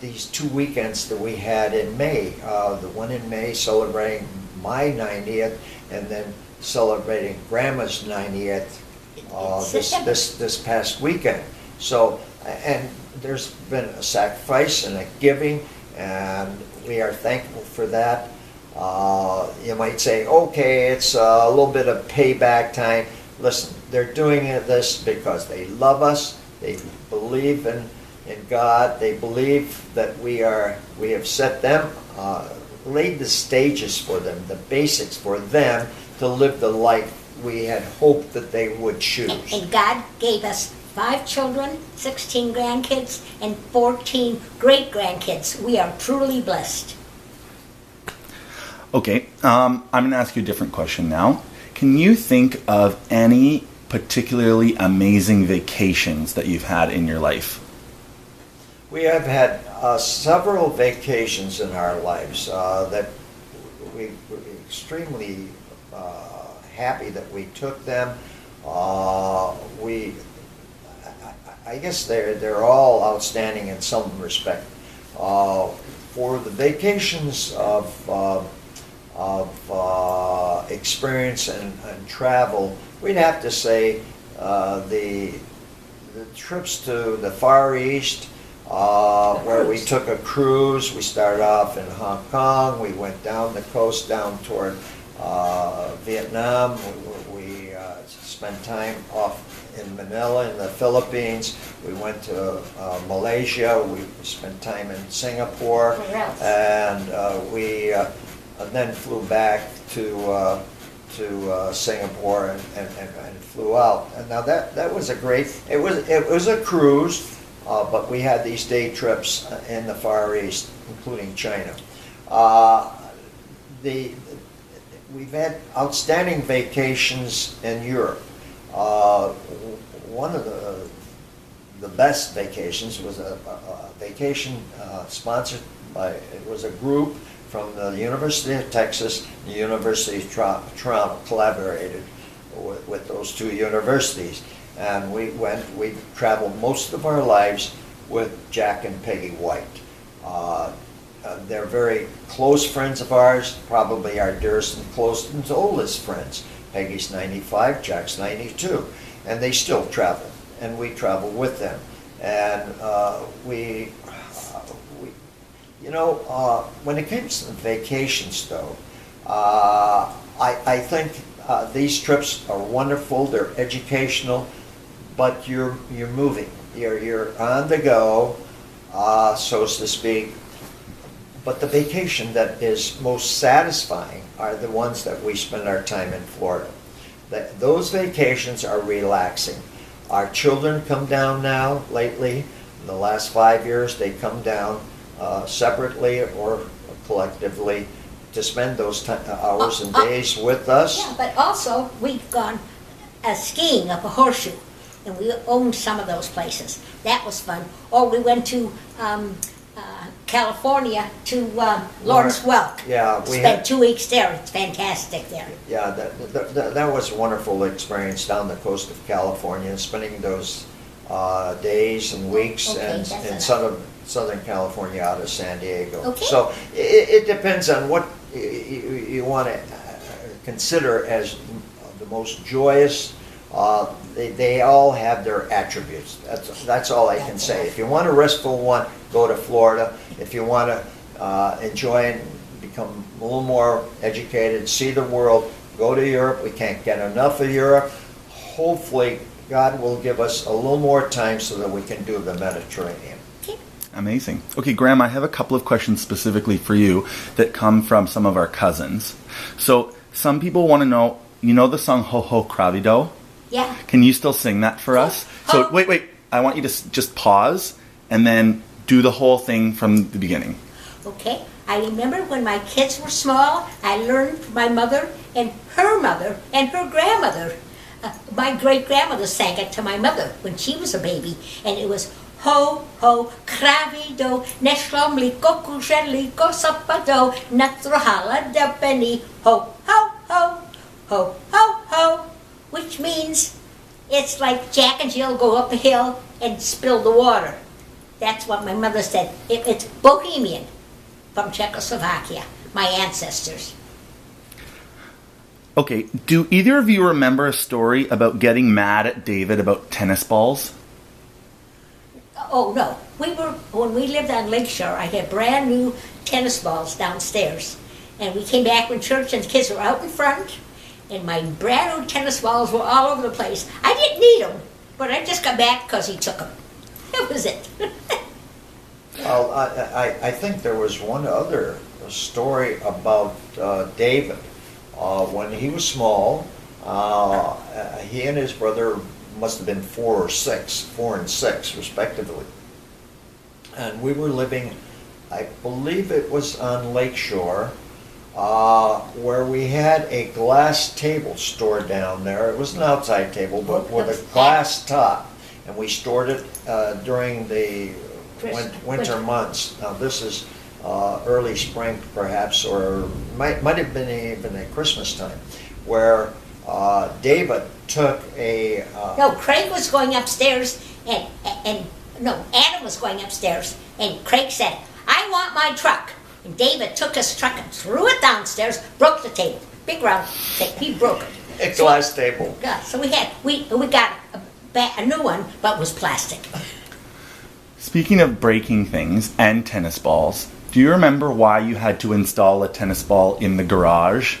these 2 weekends that we had in May. The one in May celebrating my 90th, and then celebrating Grandma's 90th this past weekend. So, and there's been a sacrifice and a giving, and we are thankful for that. You might say, okay, it's a little bit of payback time. Listen, they're doing this because they love us. They believe in God. They believe that we have set them, laid the stages for them, the basics for them to live the life we had hoped that they would choose. And God gave us 5 children, 16 grandkids, and 14 great-grandkids. We are truly blessed. Okay, I'm going to ask you a different question now. Can you think of any particularly amazing vacations that you've had in your life? We have had several vacations in our lives that we were extremely happy that we took them. I guess they're all outstanding in some respect. For the vacations of experience and travel, we'd have to say the trips to the Far East, where we took a cruise. We started off in Hong Kong. We went down the coast down toward Vietnam. We spent time off in Manila in the Philippines. We went to Malaysia. We spent time in Singapore, and we then flew back to Singapore and flew out. And now that was a great. It was a cruise, but we had these day trips in the Far East, including China. We've had outstanding vacations in Europe. One of the best vacations was a vacation sponsored by, it was a group from the University of Texas and the University of Toronto, collaborated with those two universities. And we traveled most of our lives with Jack and Peggy White. They're very close friends of ours, probably our dearest and closest and oldest friends. Peggy's 95, Jack's 92, and they still travel, and we travel with them. And when it comes to vacations, though, I think these trips are wonderful. They're educational, but you're moving. You're on the go, so to speak. But the vacation that is most satisfying are the ones that we spend our time in Florida. Those vacations are relaxing. Our children come down now lately. In the last 5 years, they come down separately or collectively to spend those hours and days with us. Yeah, but also we've gone skiing up a horseshoe, and we owned some of those places. That was fun. Or we went to California to Lawrence Welk. Yeah, we spent 2 weeks there. It's fantastic there. Yeah, that was a wonderful experience down the coast of California, spending those days and weeks in Southern California out of San Diego. Okay. So it depends on what you want to consider as the most joyous. They all have their attributes. That's all I can say. If you want a restful one, go to Florida. If you want to enjoy and become a little more educated, see the world, go to Europe. We can't get enough of Europe. Hopefully, God will give us a little more time so that we can do the Mediterranean. Amazing. Okay, Graham, I have a couple of questions specifically for you that come from some of our cousins. So some people want to know, you know the song Ho Ho Cravido? Yeah. Can you still sing that for us? So wait. I want you to just pause and then do the whole thing from the beginning. Okay. I remember when my kids were small, I learned from my mother and her grandmother. My great-grandmother sang it to my mother when she was a baby, and it was Ho, ho, cravido, neshlam liko kusheliko sapado, natrohala depeni, ho, ho, ho, ho, ho, ho, which means it's like Jack and Jill go up a hill and spill the water. That's what my mother said. It's Bohemian from Czechoslovakia, my ancestors. Okay, do either of you remember a story about getting mad at David about tennis balls? Oh, no. When we lived on Lakeshore, I had brand new tennis balls downstairs. And we came back from church and the kids were out in front. And my brand new tennis balls were all over the place. I didn't need them, but I just got back because he took them. That was it. Well, I think there was one other story about David. When he was small, he and his brother must have been 4 and 6 respectively. And we were living, I believe it was on Lakeshore, where we had a glass table stored down there. It was an outside table, but with a glass top. And we stored it during the winter months. Now this is early spring perhaps, or might have been even at Christmas time, where David took a... No, Craig was going upstairs, and Adam was going upstairs, and Craig said, I want my truck. And David took his truck and threw it downstairs, broke the table. Big round table. He broke it. A glass table. Yeah, so we got a new one, but it was plastic. Speaking of breaking things and tennis balls, do you remember why you had to install a tennis ball in the garage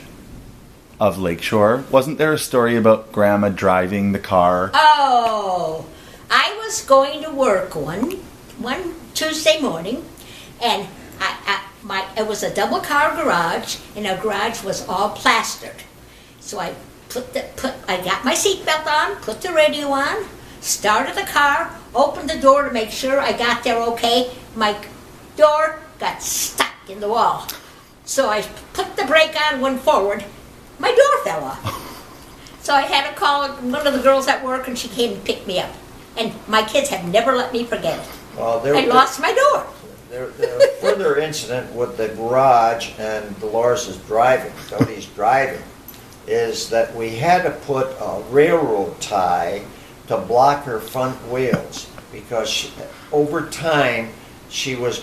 of Lakeshore? Wasn't there a story about Grandma driving the car? Oh, I was going to work one Tuesday morning, and it was a double car garage, and our garage was all plastered. So I got my seatbelt on, put the radio on, started the car, opened the door to make sure I got there okay. My door got stuck in the wall. So I put the brake on, went forward. My door fell off. So I had to call one of the girls at work, and she came and picked me up. And my kids have never let me forget it. Well, I lost my door. There a further incident with the garage and Dolores' driving, Cody's driving, is that we had to put a railroad tie to block her front wheels because over time she was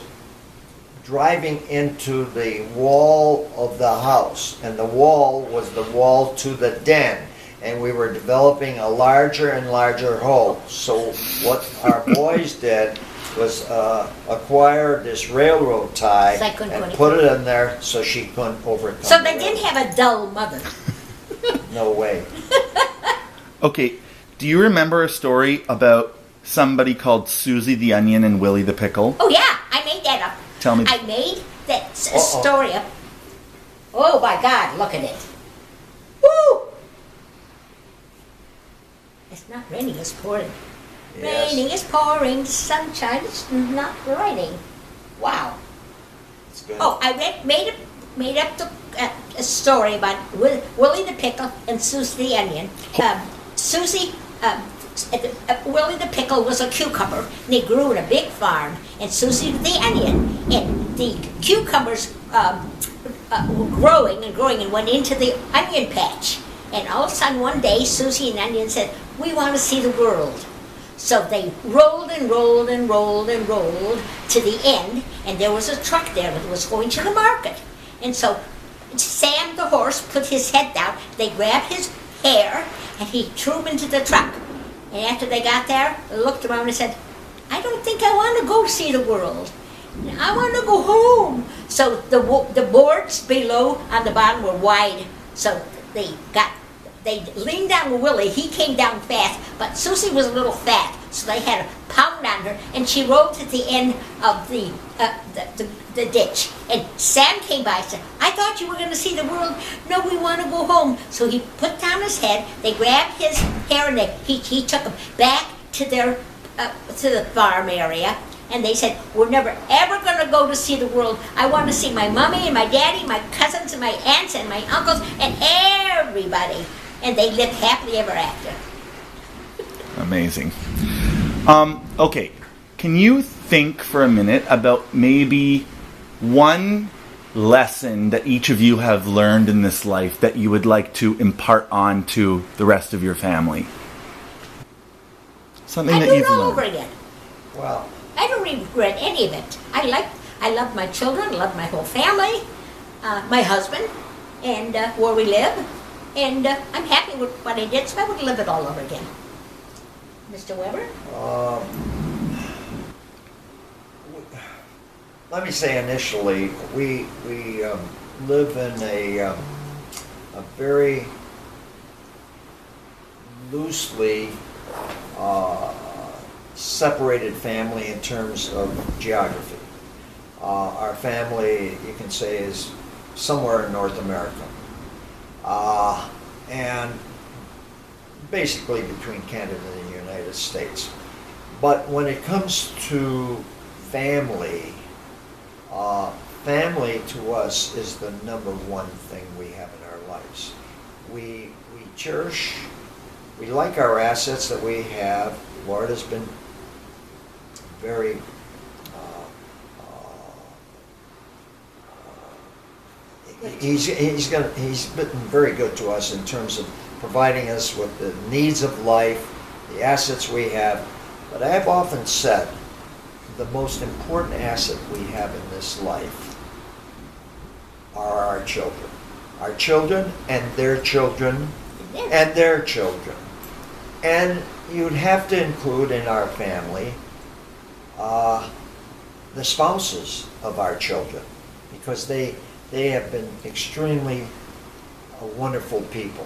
driving into the wall of the house, and the wall was the wall to the den, and we were developing a larger and larger hole. So what our boys did was acquire this railroad tie and put it in there so she couldn't overcome. So they didn't have a dull mother. No way. Okay, do you remember a story about somebody called Susie the Onion and Willie the Pickle? Oh yeah, I made that up. Tell me. I made that story up. Oh my God, look at it. Woo! It's not raining, it's pouring. Yes. Raining is pouring, sunshine is not raining. Wow. It's good. Oh, I made up a story about Willie the Pickle and Susie the Onion. Willie the Pickle was a cucumber, and they grew in a big farm. And Susie the Onion, and the cucumbers were growing and growing and went into the onion patch. And all of a sudden one day, Susie and Onion said, "We want to see the world." So they rolled and rolled and rolled and rolled to the end, and there was a truck there that was going to the market. And so Sam the horse put his head down, they grabbed his hair, and he threw him into the truck. And after they got there, they looked around and said, "I don't think I want to go see the world. I want to go home." So the boards below on the bottom were wide, so they leaned down with Willie. He came down fast, but Susie was a little fat, so they had a pound on her, and she rolled to the end of the ditch. And Sam came by and said, "I thought you were going to see the world. No, we want to go home." So he put down his head. They grabbed his hair, and he took him back to the farm area. And they said, "We're never ever going to go to see the world. I want to see my mommy and my daddy, my cousins and my aunts and my uncles and everybody." And they lived happily ever after. Amazing. Okay, can you think for a minute about maybe one lesson that each of you have learned in this life that you would like to impart on to the rest of your family? Something I that do you've it all learned. over again. Well, I don't regret any of it. I love my children, I love my whole family, my husband, and where we live. And I'm happy with what I did, so I would live it all over again. Mr. Weber? let me say initially, we live in a very loosely separated family in terms of geography. Our family, you can say, is somewhere in North America. And basically between Canada and the United States. But when it comes to family, family to us is the number one thing we have in our lives. We cherish, we like our assets that we have. Lord has been very he's been very good to us in terms of providing us with the needs of life, the assets we have. But I have often said the most important asset we have in this life are our children. Our children and their children and their children. And you'd have to include in our family the spouses of our children, because they have been extremely wonderful people.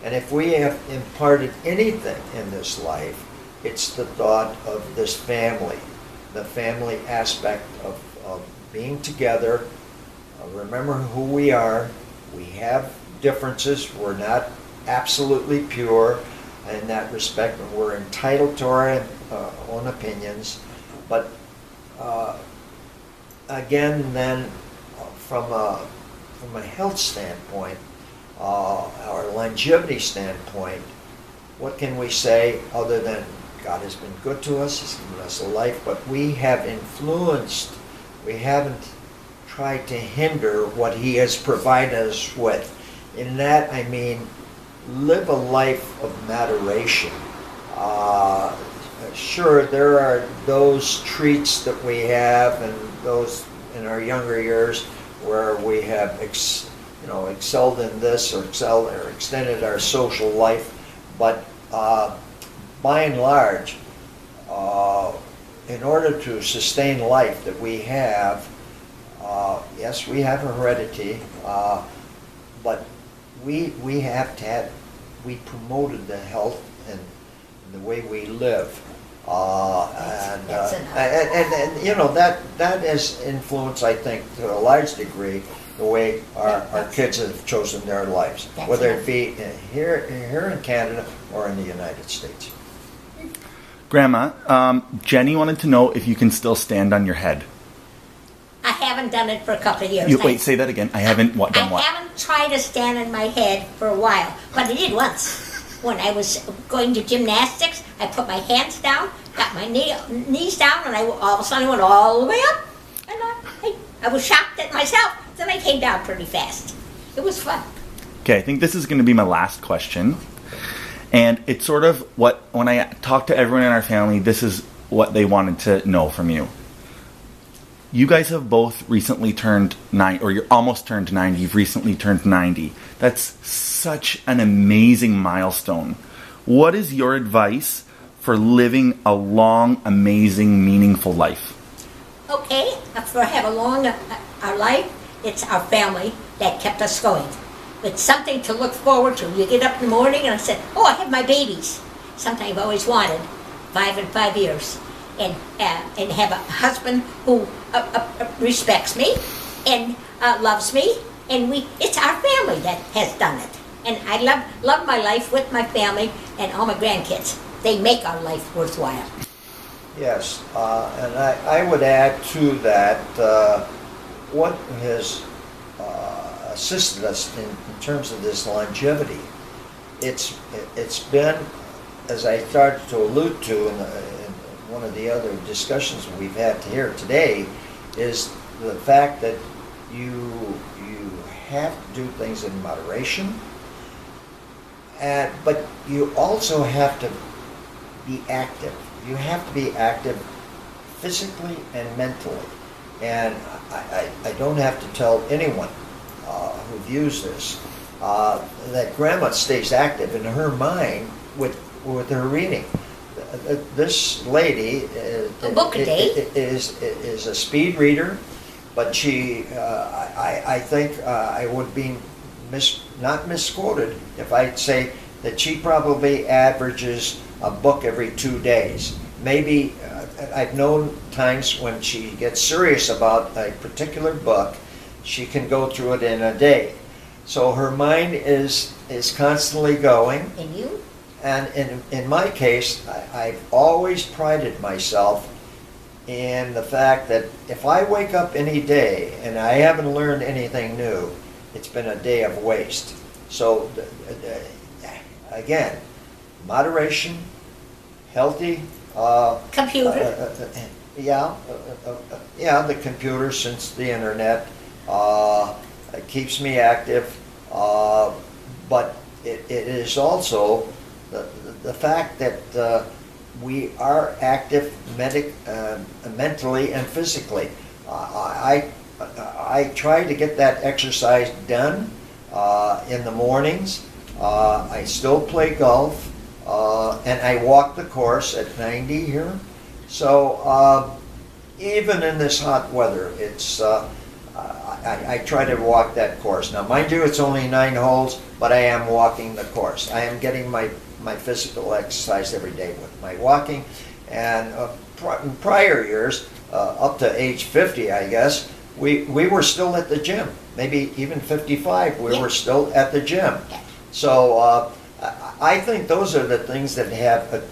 And if we have imparted anything in this life, it's the thought of this family, the family aspect of being together. Remember who we are. We have differences. We're not absolutely pure in that respect. We're entitled to our own opinions. But again, then, from a health standpoint, or longevity standpoint, what can we say other than God has been good to us, He's given us a life, but we have influenced, we haven't tried to hinder what He has provided us with. In that, I mean, live a life of moderation. Sure, there are those treats that we have, and those in our younger years where we have excelled in this or extended our social life, but by and large, in order to sustain life that we have, yes, we have heredity, but we promoted the health and the way we live. And you know, that has influenced, I think, to a large degree, the way our kids have chosen their lives, whether it be here in Canada or in the United States. Grandma, Jenny wanted to know if you can still stand on your head. I haven't done it for a couple of years. Wait, say that again. I haven't done what? I haven't tried to stand on my head for a while, but I did once. When I was going to gymnastics, I put my hands down, got my knees down, and all of a sudden I went all the way up. And I was shocked at myself. Then I came down pretty fast. It was fun. Okay, I think this is going to be my last question. And it's sort of when I talk to everyone in our family, this is what they wanted to know from you. You guys have both recently turned 90, or you're almost turned 90. You've recently turned 90. That's such an amazing milestone. What is your advice for living a long, amazing, meaningful life? Okay, for have a long our life, it's our family that kept us going. It's something to look forward to. You get up in the morning and I said, oh, I have my babies. Something I've always wanted, 5 and 5 years. And have a husband who respects me and loves me, and it's our family that has done it. And I love my life with my family and all my grandkids. They make our life worthwhile. Yes, and I would add to that what has assisted us in terms of this longevity. It's been, as I started to allude to in one of the other discussions we've had here today, is the fact that you have to do things in moderation, but you also have to be active. You have to be active physically and mentally. And I don't have to tell anyone who views this that Grandma stays active in her mind with her reading. This lady A book a day. is a speed reader, but she, I think I would be not misquoted if I say that she probably averages a book every 2 days. Maybe I've known times when she gets serious about a particular book, she can go through it in a day. So her mind is constantly going. And you? And in my case, I've always prided myself in the fact that if I wake up any day and I haven't learned anything new, it's been a day of waste. So again, moderation, healthy. Computer. The computer, since the internet, it keeps me active, but it is also the fact that we are active mentally and physically. I try to get that exercise done in the mornings. I still play golf, and I walk the course at 90 here. So even in this hot weather, it's I try to walk that course. Now, mind you, it's only 9 holes, but I am walking the course. I am getting my physical exercise every day with my walking. And in prior years, up to age 50, I guess, we were still at the gym. Maybe even 55, we were still at the gym. So I think those are the things that have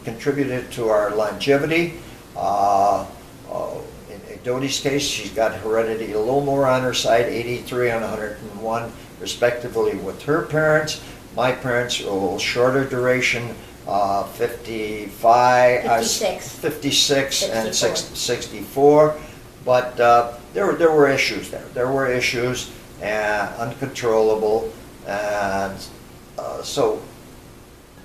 contributed to our longevity. In Dodie's case, she's got heredity a little more on her side, 83 and 101 respectively with her parents. My parents are a little shorter duration, 55, 56 and 64. But there were issues there. There were issues, uncontrollable, and so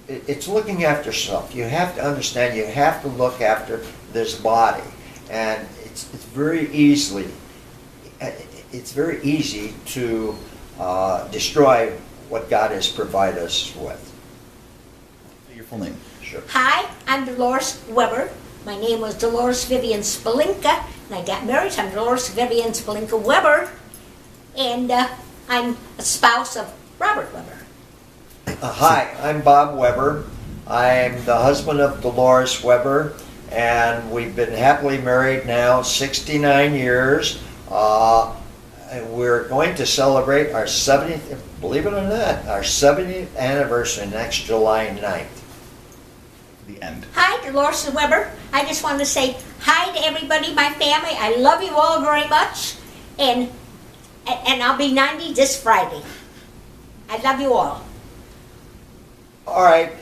it's looking after yourself. You have to understand. You have to look after this body, and it's very easy to destroy what God has provided us with. Your full name. Sure. Hi, I'm Dolores Weber. My name was Dolores Vivian Spalinka, and I got married. I'm Dolores Vivian Spalinka Weber, and I'm a spouse of Robert Weber. Hi, I'm Bob Weber. I'm the husband of Dolores Weber, and we've been happily married now 69 years. we're going to celebrate our 70th, believe it or not, our 70th anniversary next July 9th. The end. Hi, Dolores and Weber. I just want to say hi to everybody, my family. I love you all very much, and I'll be 90 this Friday. I love you all. All right,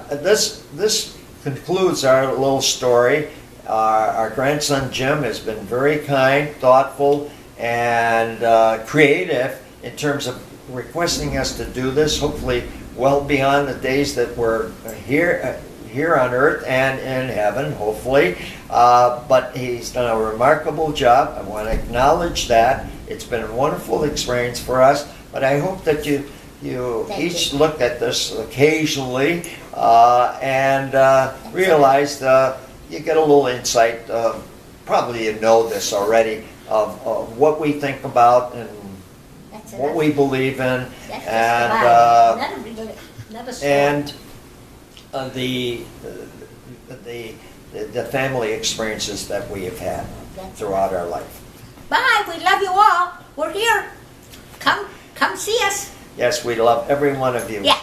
this concludes our little story. Our grandson Jim has been very kind, thoughtful, and creative in terms of requesting us to do this. Hopefully, well beyond the days that we're here on earth and in heaven, hopefully. But he's done a remarkable job. I want to acknowledge that. It's been a wonderful experience for us. But I hope that you each look at this occasionally and realize you get a little insight. Probably you know this already of what we think about and what we believe in, and the family experiences that we have had throughout our life. Bye. We love you all. We're here. Come see us. Yes, we love every one of you. Yeah.